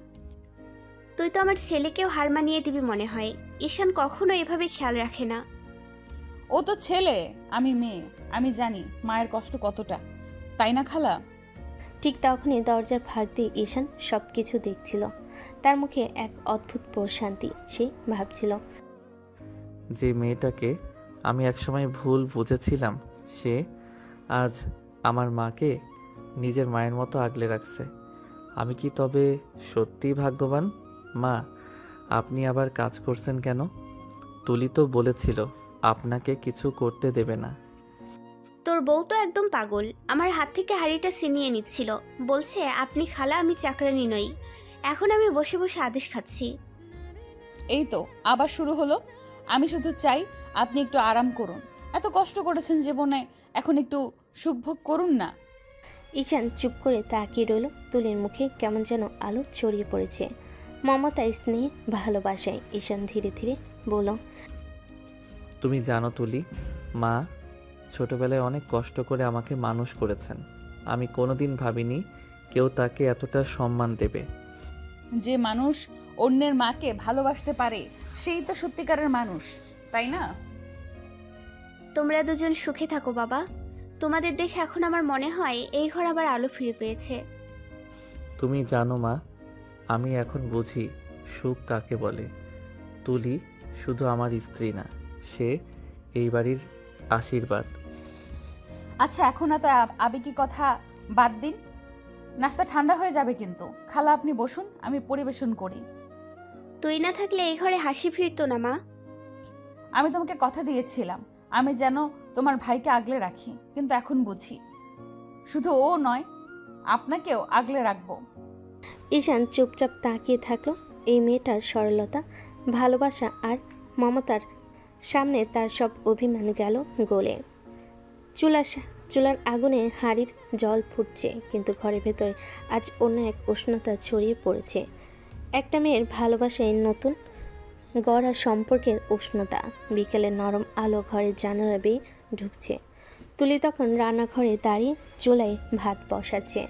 তুই তো আমার ছেলেকেও হার মানিয়ে দিবি মনে হয়। ঈশান কখনো এভাবে খেয়াল রাখে না। ও তো ছেলে, আমি মেয়ে, আমি জানি মায়ের কষ্ট কতটা, তাই না খালা? ঠিক তখনই দরজার ফাঁক দিয়ে ঈশান সব কিছু দেখছিল। তার মুখে এক অদ্ভুত প্রশান্তি। সে ভাবছিল, যে মেয়েটাকে আমি একসময় ভুল বুঝেছিলাম, সে আজ আমার মাকে নিজের মায়ের মতো আগলে রাখছে। আমি কি তবে সত্যিই ভাগ্যবান? মা, আপনি আবার কাজ করছেন কেন? তুলি তো বলেছিল আপনাকে কিছু করতে দেবে না। তোর বউ তো একদম পাগল, আমার হাত থেকে হাঁড়িটা ছিনিয়ে নিচ্ছিল। বলছে আপনি খালা, আমি চাকরানি নই। এখন আমি বসে বসে আদেশ খাচ্ছি। এই তো আবার শুরু হলো। আমি শুধু চাই আপনি একটু আরাম করুন। এত কষ্ট করেছেন জীবনে, এখন একটু সুখ ভোগ করুন না। ঈশান চুপ করে তাকিয়ে রইল। তুলির মুখে কেমন যেন আলো ছড়িয়ে পড়েছে, মমতা, স্নেহ, ভালোবাসায়। ঈশান ধীরে ধীরে বলল, তুমি জানো তুলি, মা ছোটবেলায় অনেক কষ্ট করে আমাকে মানুষ করেছেন। আমি কোনোদিন ভাবিনি কেউ তাকে এতটা সম্মান দেবে। যে মানুষ অন্যের মাকে ভালোবাসতে পারে সেই তো সত্যিকারের মানুষ, তাই না? তোমরা দুজন সুখে থাকো বাবা। তোমাদের দেখে এখন আমার মনে হয় এই ঘর আবার আলো ফিরে পেয়েছে। তুমি জানো মা, আমি এখন বুঝি সুখ কাকে বলে। তুলি শুধু আমার স্ত্রী না, সে এই বাড়ির আশীর্বাদ। আচ্ছা, এখন এত আবেগী কথা বাদ দিন। নাস্তা ঠান্ডা হয়ে যাবে কিন্তু। খালা, আপনি বসুন, আমি পরিবেশন করি। তুই না থাকলে এই ঘরে হাসি ফিরতো না মা। আমি তোমাকে কথা দিয়েছিলাম আমি যেন তোমার ভাইকে আগলে রাখি, কিন্তু এখন বুঝি শুধু ও নয়, আপনাকেও আগলে রাখবো। ঈশান চুপচাপ তাকিয়ে থাকলো। এই মেয়েটার সরলতা, ভালোবাসা আর মমতার সামনে তার সব অভিমান গেল গলে। চুলার আগুনে হাঁড়ির জল ফুটছে, কিন্তু ঘরের ভেতরে আজ অন্য এক উষ্ণতা ছড়িয়ে পড়েছে। একটা মেয়ের ভালোবাসায় নতুন গড়া সম্পর্কের উষ্ণতা। বিকেলে নরম আলো ঘরের জানালা বেয়ে ঢুকছে। তুলি তখন রান্নাঘরে দাঁড়িয়ে চুলায় ভাত বসাচ্ছে,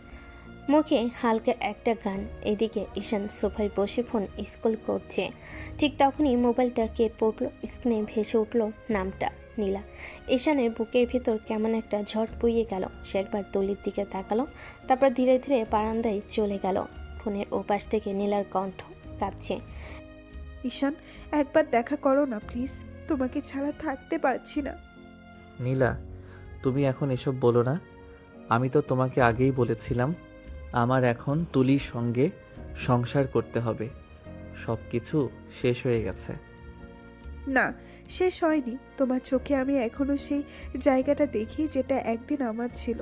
মুখে হালকা একটা গান। এদিকে ঈশান সোফায় বসে ফোন স্ক্রল করছে। ঠিক তখনই মোবাইলটা কে পড়লো, স্ক্রিনে ভেসে উঠল নামটা নীলা। ঈশানের বুকের ভিতর কেমন একটা ঝট বইয়ে গেল। সে একবার তুলির দিকে তাকালো, তারপর ধীরে ধীরে বারান্দায় চলে গেল। ফোনের ওপাশ থেকে নীলার কণ্ঠ কাঁপছে, ঈশান, একবার দেখা করো না প্লিজ, তোমাকে ছাড়া থাকতে পারছি না। নীলা, তুমি এখন এসব বলো না। আমি তো তোমাকে আগেই বলেছিলাম আমার এখন তুলির সঙ্গে সংসার করতে হবে। সব কিছু শেষ হয়ে গেছে। না, শেষ হয়নি। তোমার চোখে আমি এখনো সেই জায়গাটা দেখি যেটা একদিন আমার ছিল।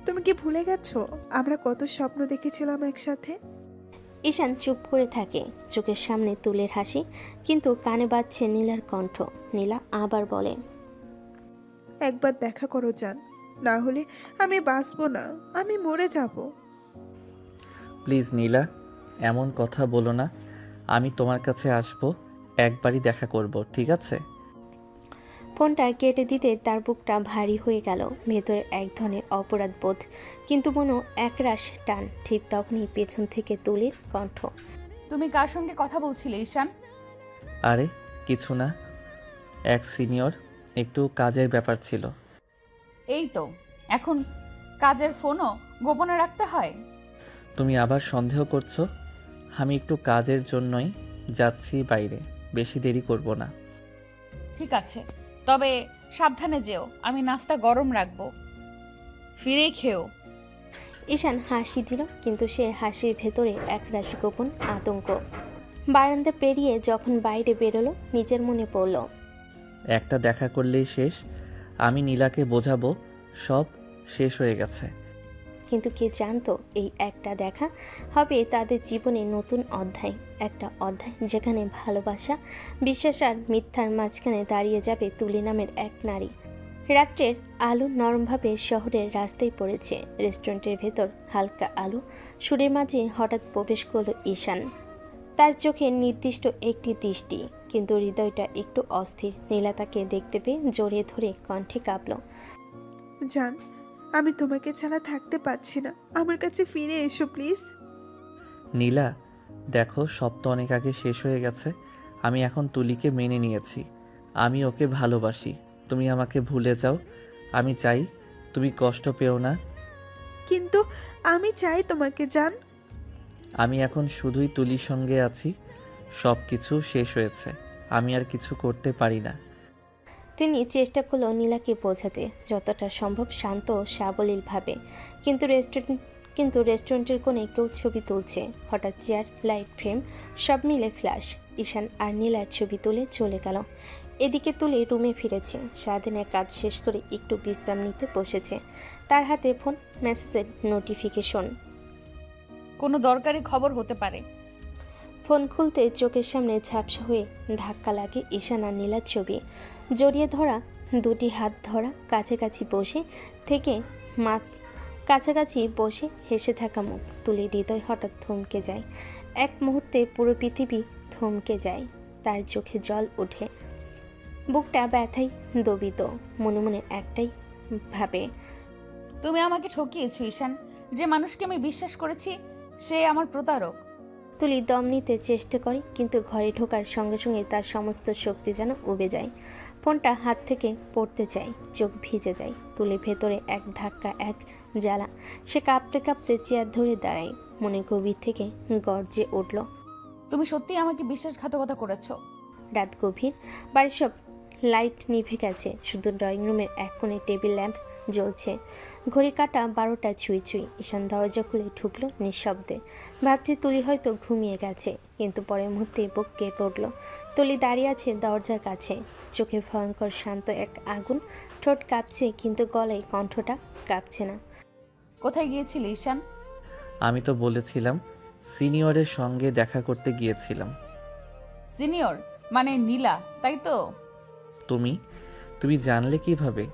তুমি কি ভুলে গেছো আমরা কত স্বপ্ন দেখেছিলাম একসাথে? ঈশান চুপ করে থাকে, চোখের সামনে তুলের হাসি, কিন্তু কানে বাজছে নীলার কণ্ঠ। নীলা আবার বলে, একবার দেখা করো জান, না হলে আমি বাঁচবো না, আমি মরে যাব। প্লিজ নীলা, এমন কথা বলো না। আমি তোমার কাছে আসবো, একবারই দেখা করব, ঠিক আছে? ফোনটা কেটে দিতে তার বুকটা ভারী হয়ে গেল, ভেতরে এক ধরনের অপরাধ বোধ, কিন্তু মনে একরাশ টান। ঠিক তখনই পেছন থেকে তুলির কণ্ঠ, তুমি কার সঙ্গে কথা বলছিলে ঈশান? আরে কিছু না, এক সিনিয়র, একটু কাজের ব্যাপার ছিল। এই তো, এখন কাজের ফোনও গোপনে রাখতে হয়? তুমি আবার সন্দেহ করছো? আমি একটু কাজের জন্যই যাচ্ছি বাইরে, বেশি দেরি করব না। ঠিক আছে, তবে সাবধানে যেও, আমি নাস্তা গরম রাখবো, ফিরেই খেও। ঈশান হাসি দিল, কিন্তু সে হাসির ভেতরে একরাশ গোপন আতঙ্ক। বারান্দা পেরিয়ে যখন বাইরে বেরোলো, নিজের মনে পড়ল, একটা দেখা করলেই শেষ। আমি নীলাকে বোঝাবো সব শেষ হয়ে গেছে। কিন্তু কে জানতো এই একটা দেখা হবে তাদের জীবনে নতুন অধ্যায়, একটা অধ্যায় যেখানে ভালোবাসা, বিশ্বাস আর মিথ্যার মাঝখানে দাঁড়িয়ে যাবে তুলি নামের এক নারী। রাত্রের আলো নরমভাবে শহরের রাস্তায় পড়েছে। রেস্টুরেন্টের ভেতর হালকা আলো, সুরের মাঝে হঠাৎ প্রবেশ করল ঈশান। তার চোখে নির্দিষ্ট একটি দৃষ্টি, কিন্তু হৃদয়টা একটু অস্থির। নীলা তাকে দেখতে পেয়ে জড়িয়ে ধরে কণ্ঠে কাঁপল, জান, আমি তোমাকে ছাড়া থাকতে পারছি না, আমার কাছে ফিরে এসো প্লিজ। নীলা, দেখো সব তো অনেক আগে শেষ হয়ে গেছে। আমি এখন তুলিকে মেনে নিয়েছি, আমি ওকে ভালোবাসি। তুমি আমাকে ভুলে যাও, আমি চাই তুমি কষ্ট পেও না। কিন্তু আমি চাই তোমাকে জান। আমি এখন শুধুই তুলির সঙ্গে আছি, সব কিছু শেষ হয়েছে, আমি আর কিছু করতে পারি না। তিনি চেষ্টা করলো নীলাকে বোঝাতে, যতটা সম্ভব শান্ত ও সাবলীলভাবে। কিন্তু রেস্টুরেন্টের কোণে কেউ ছবি তুলছে। হঠাৎ চেয়ার, লাইট, ফ্রেম সব মিলে ফ্ল্যাশ। ঈশান আর নীলার ছবি তুলে চলে গেল। এদিকে তুলে রুমে ফিরেছে। সারাদিনের কাজ শেষ করে একটু বিশ্রাম নিতে বসেছে। তার হাতে ফোন, মেসেজের নোটিফিকেশন। কোনো দরকারি খবর হতে পারে। ফোন খুলতে চোখের সামনে ঝাপসা হয়ে ধাক্কা লাগে ঈশান আর নীলার ছবি। জড়িয়ে ধরা দুটি হাত ধরা, কাছাকাছি বসে হেসে থাকা মুখ। তুলির হৃদয় হঠাৎ থমকে যায়। এক মুহূর্তে পুরো পৃথিবী থমকে যায়। তার চোখে জল ওঠে, বুকটা ব্যথায় দবিত। মনে মনে একটাই ভাবে, তুমি আমাকে ঠকিয়েছো ঈশান। যে মানুষকে আমি বিশ্বাস করেছি সে আমার প্রতারক। তুলি দম নিতে চেষ্টা করে, কিন্তু ঘরে ঢোকার সঙ্গে সঙ্গে তার সমস্ত শক্তি যেন উবে যায়। ফোনটা হাত থেকে পড়তে চায়, চোখ ভিজে যায়। তুলি ভেতরে এক ধাক্কা, এক জ্বালা। সে কাঁপতে কাঁপতে চেয়ার ধরে দাঁড়ায়। মনে গভীর থেকে গর্জে উঠল, তুমি সত্যিই আমাকে বিশ্বাসঘাতকতা করেছো। রাত গভীর, বাড়ির সব লাইট নিভে গেছে। শুধু ড্রয়িং রুমের এক কোণে টেবিল ল্যাম্প জ্বলছে। ঘড়ি কাটা 12টা ছুঁই ছুঁই। ঈশান দরজা খুলে ঢুকলো নিঃশব্দে। ভাবছে তুলি হয়তো ঘুমিয়ে গেছে, কিন্তু পরের মুহূর্তে বুক কেঁপে উঠল। তুলি দাঁড়িয়ে আছে দরজার কাছে, চোখে ভয়ঙ্কর শান্ত এক আগুন। ঠোঁট কাঁপছে, কিন্তু গলায় কণ্ঠটা কাঁপছে না। কোথায় গিয়েছিলে ঈশান? আমি তো বলেছিলাম সিনিয়রের সঙ্গে দেখা করতে গিয়েছিলাম। সিনিয়র মানে নীলা, তাই তো? তুমি জানলে কিভাবে?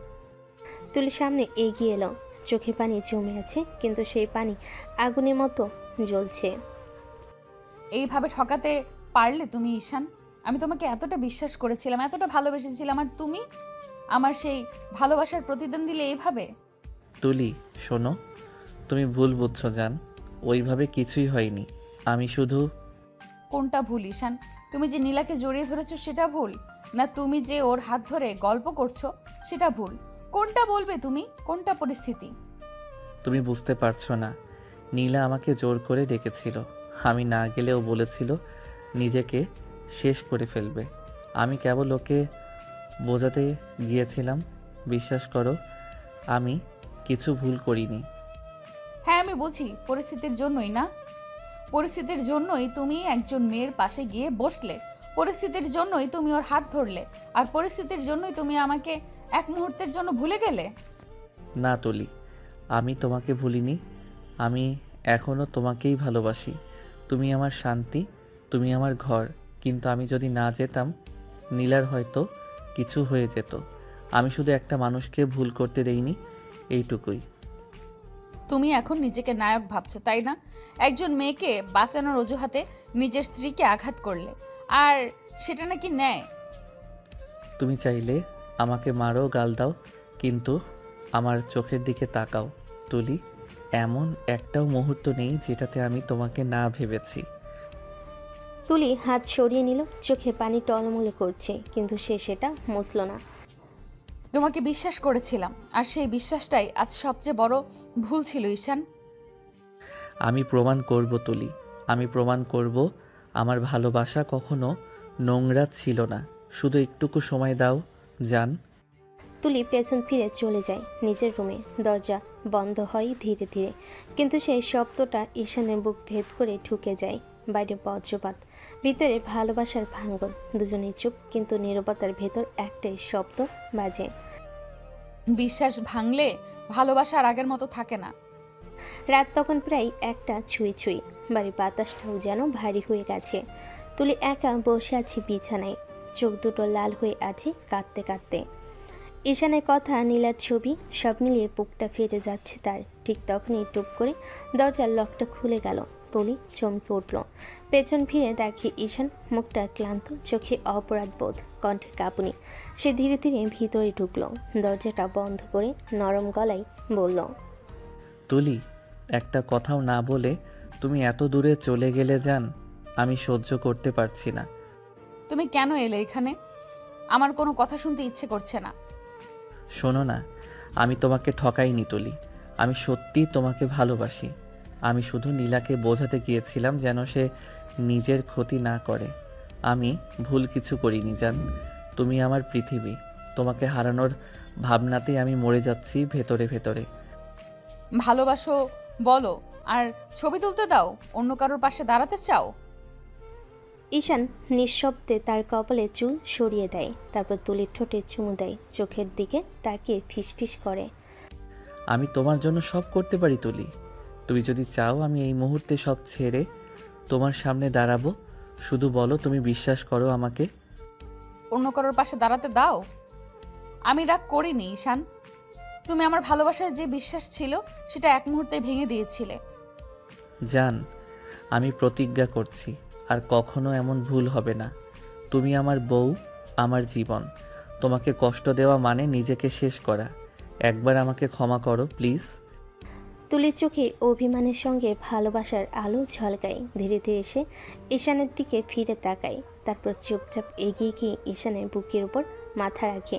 তুলি সামনে এগিয়ে এলো। চোখে পানি জমে আছে, কিন্তু সেই পানি আগুনের মতো জ্বলছে। এইভাবে ঠকাতে পারলে তুমি ঈশান? আমি তোমাকে এতটা বিশ্বাস করেছিলাম, এতটা ভালোবেসেছিলাম, আর তুমি আমার সেই ভালোবাসার প্রতিদান দিলে এইভাবে? তুলি শোনো, তুমি ভুল বুঝছো জান, ওইভাবে কিছুই হয়নি। আমি শুধু... কোনটা ভুল ঈশান? তুমি যে নীলাকে জড়িয়ে ধরেছো সেটা ভুল, না তুমি যে ওর হাত ধরে গল্প করছো সেটা ভুল? কোনটা বলবে তুমি? কোনটা পরিস্থিতি? তুমি বুঝতে পারছো না। নীলা আমাকে জোর করে ডেকেছিল, আমি না গেলেও বলেছিল নিজেকে শেষ করে ফেলবে। আমি কেবল ওকে বোঝাতে গিয়েছিলাম। বিশ্বাস করো, আমি কিছু ভুল করিনি। হ্যাঁ আমি বুঝি, পরিস্থিতির জন্যই না? পরিস্থিতির জন্যই তুমি একজন মেয়ের পাশে গিয়ে বসলে, পরিস্থিতির জন্যই তুমি ওর হাত ধরলে, আর পরিস্থিতির জন্যই তুমি আমাকে এক মুহূর্তের জন্য ভুলে গেলে। না তুলি, আমি তোমাকে ভুলিনি। আমি এখনও তোমাকেই ভালোবাসি। তুমি আমার শান্তি, তুমি আমার ঘর। কিন্তু আমি যদি না যেতাম, নীলার হয়তো কিছু হয়ে যেত। আমি শুধু একটা মানুষকে ভুল করতে দেইনি, এইটুকুই। তুমি এখন নিজেকে নায়ক ভাবছো, তাই না? একজন মেয়েকে বাঁচানোর অজুহাতে নিজের স্ত্রীকে আঘাত করলে, আর সেটা নাকি ন্যায়? তুমি চাইলে আমাকে মারো, গাল দাও, কিন্তু আমার চোখের দিকে তাকাও তুলি। এমন একটাও মুহূর্ত নেই যেটাতে আমি তোমাকে না ভেবেছি। তুলি হাত সরিয়ে নিল, চোখে পানি টলমলে করছে, কিন্তু সে সেটা মুছল না। তোমাকে বিশ্বাস করেছিলাম, আর সেই বিশ্বাসটাই আজ সবচেয়ে বড় ভুল ছিল ঈশান। আমি প্রমাণ করব তুলি, আমি প্রমাণ করব আমার ভালোবাসা কখনো নোংরা ছিল না। শুধু একটুকু সময় দাও জান। তুলি পেছন ফিরে চলে যায় নিজের রুমে। দরজা বন্ধ হয় ধীরে ধীরে, কিন্তু সেই শব্দটা ঈশানের বুক ভেদ করে ঢুকে যায়। বাইরে বজ্রপাত, ভিতরে ভালোবাসার ভাঙন। দুজনেই চুপ, কিন্তু নীরবতার ভেতর একটাই শব্দ বাজে। বিশ্বাস ভাঙলে ভালোবাসা আর আগের মতো থাকে না। রাত তখন প্রায় 1টা ছুঁই ছুঁই। বাড়ির বাতাসটাও যেন ভারী হয়ে গেছে। তুলি একা বসে আছে বিছানায়, চোখ দুটো লাল হয়ে আছে কাঁদতে কাঁদতে। ঈশানের কথা, নীলার ছবি, সব মিলিয়ে বুকটা ফেটে যাচ্ছে তার। ঠিক তখনই টুপ করে দরজার লকটা খুলে গেল। তুলি চমকে উঠল, পেছন ফিরে দেখে ঈশান, মুখটা ক্লান্ত, চোখে অপরাধ বোধ, কণ্ঠে কাঁপুনি। সে ধীরে ধীরে ভিতরে ঢুকলো, দরজাটা বন্ধ করে নরম গলায় বলল, তুলি, একটা কথাও না বলে তুমি এত দূরে চলে গেলে জান, আমি সহ্য করতে পারছি না। তুমি কেন এলে এখানে? আমার কোনো কথা শুনতে ইচ্ছে করছে না। শোনো না, আমি তোমাকে ঠকাইনি তুলি, আমি সত্যি তোমাকে ভালোবাসি। আমি শুধু নীলাকে বোঝাতে গিয়েছিলাম যেন সে নিজের ক্ষতি না করে। আমি ভুল কিছু করিনি জান। তুমি আমার পৃথিবী, তোমাকে হারানোর ভাবনাতেই আমি মরে যাচ্ছি ভেতরে ভেতরে। ভালোবাসো বলো, আর ছবি তুলতে দাও, অন্য কারোর পাশে দাঁড়াতে চাও? ঈশান নিঃশব্দে তার কপালে চুল সরিয়ে দেয়, তারপর তুলির ঠোঁটে চুমু দেয়, চোখের দিকে তাকিয়ে ফিসফিস করে, আমি তোমার জন্য সব করতে পারি তুলি। তুমি যদি চাও আমি এই মুহূর্তে সব ছেড়ে তোমার সামনে দাঁড়াবো। শুধু বলো তুমি বিশ্বাস করো আমাকে। অন্য কারোর পাশে দাঁড়াতে দাও? আমি রাগ করিনি ঈশান। তুমি আমার ভালোবাসায় যে বিশ্বাস ছিল সেটা এক মুহূর্তে ভেঙে দিয়েছিলে। জান, আমি প্রতিজ্ঞা করছি আর কখনো এমন ভুল হবে না। তুমি আমার বউ, আমার জীবন। তোমাকে কষ্ট দেওয়া মানে নিজেকে শেষ করা। একবার আমাকে ক্ষমা করো প্লিজ। তুলির চোখে অভিমানের সঙ্গে ভালোবাসার আলো ঝলকায়। ধীরে ধীরে সে ঈশানের দিকে ফিরে তাকায়, তারপর চুপচাপ এগিয়ে গিয়ে ঈশানের বুকের উপর মাথা রাখে।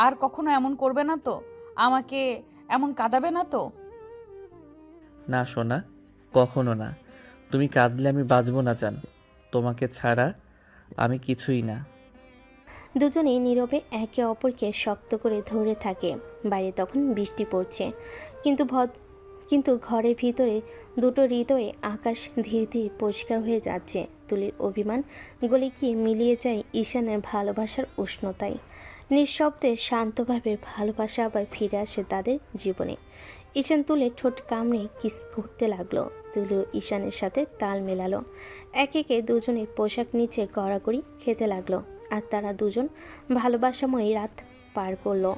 আর কখনো এমন করবে না তো? আমাকে এমন কাঁদাবে না তো? না সোনা, কখনো না। তুমি কাঁদলে আমি বাঁচবো না জান। তোমাকে ছাড়া আমি কিছুই না। দুজনেই নীরবে একে অপরকে শক্ত করে ধরে থাকে। বাইরে তখন বৃষ্টি পড়ছে, কিন্তু ঘরের ভিতরে দুটো হৃদয়ে আকাশ ধীরে ধীরে পরিষ্কার হয়ে যাচ্ছে। তুলির অভিমান গলে গিয়ে মিলিয়ে যায় ঈশানের ভালোবাসার উষ্ণতায়। নিঃশব্দে শান্তভাবে ভালোবাসা আবার ফিরে আসে তাদের জীবনে। ঈশান তুলির ঠোঁট কামড়ে কিস করতে লাগলো। তুলিও ঈশানের সাথে তাল মেলালো। একে একে দুজনের পোশাক নিচে গড়াগড়ি খেতে লাগলো, আর তারা দুজন ভালোবাসাময়ী রাত পার করলো।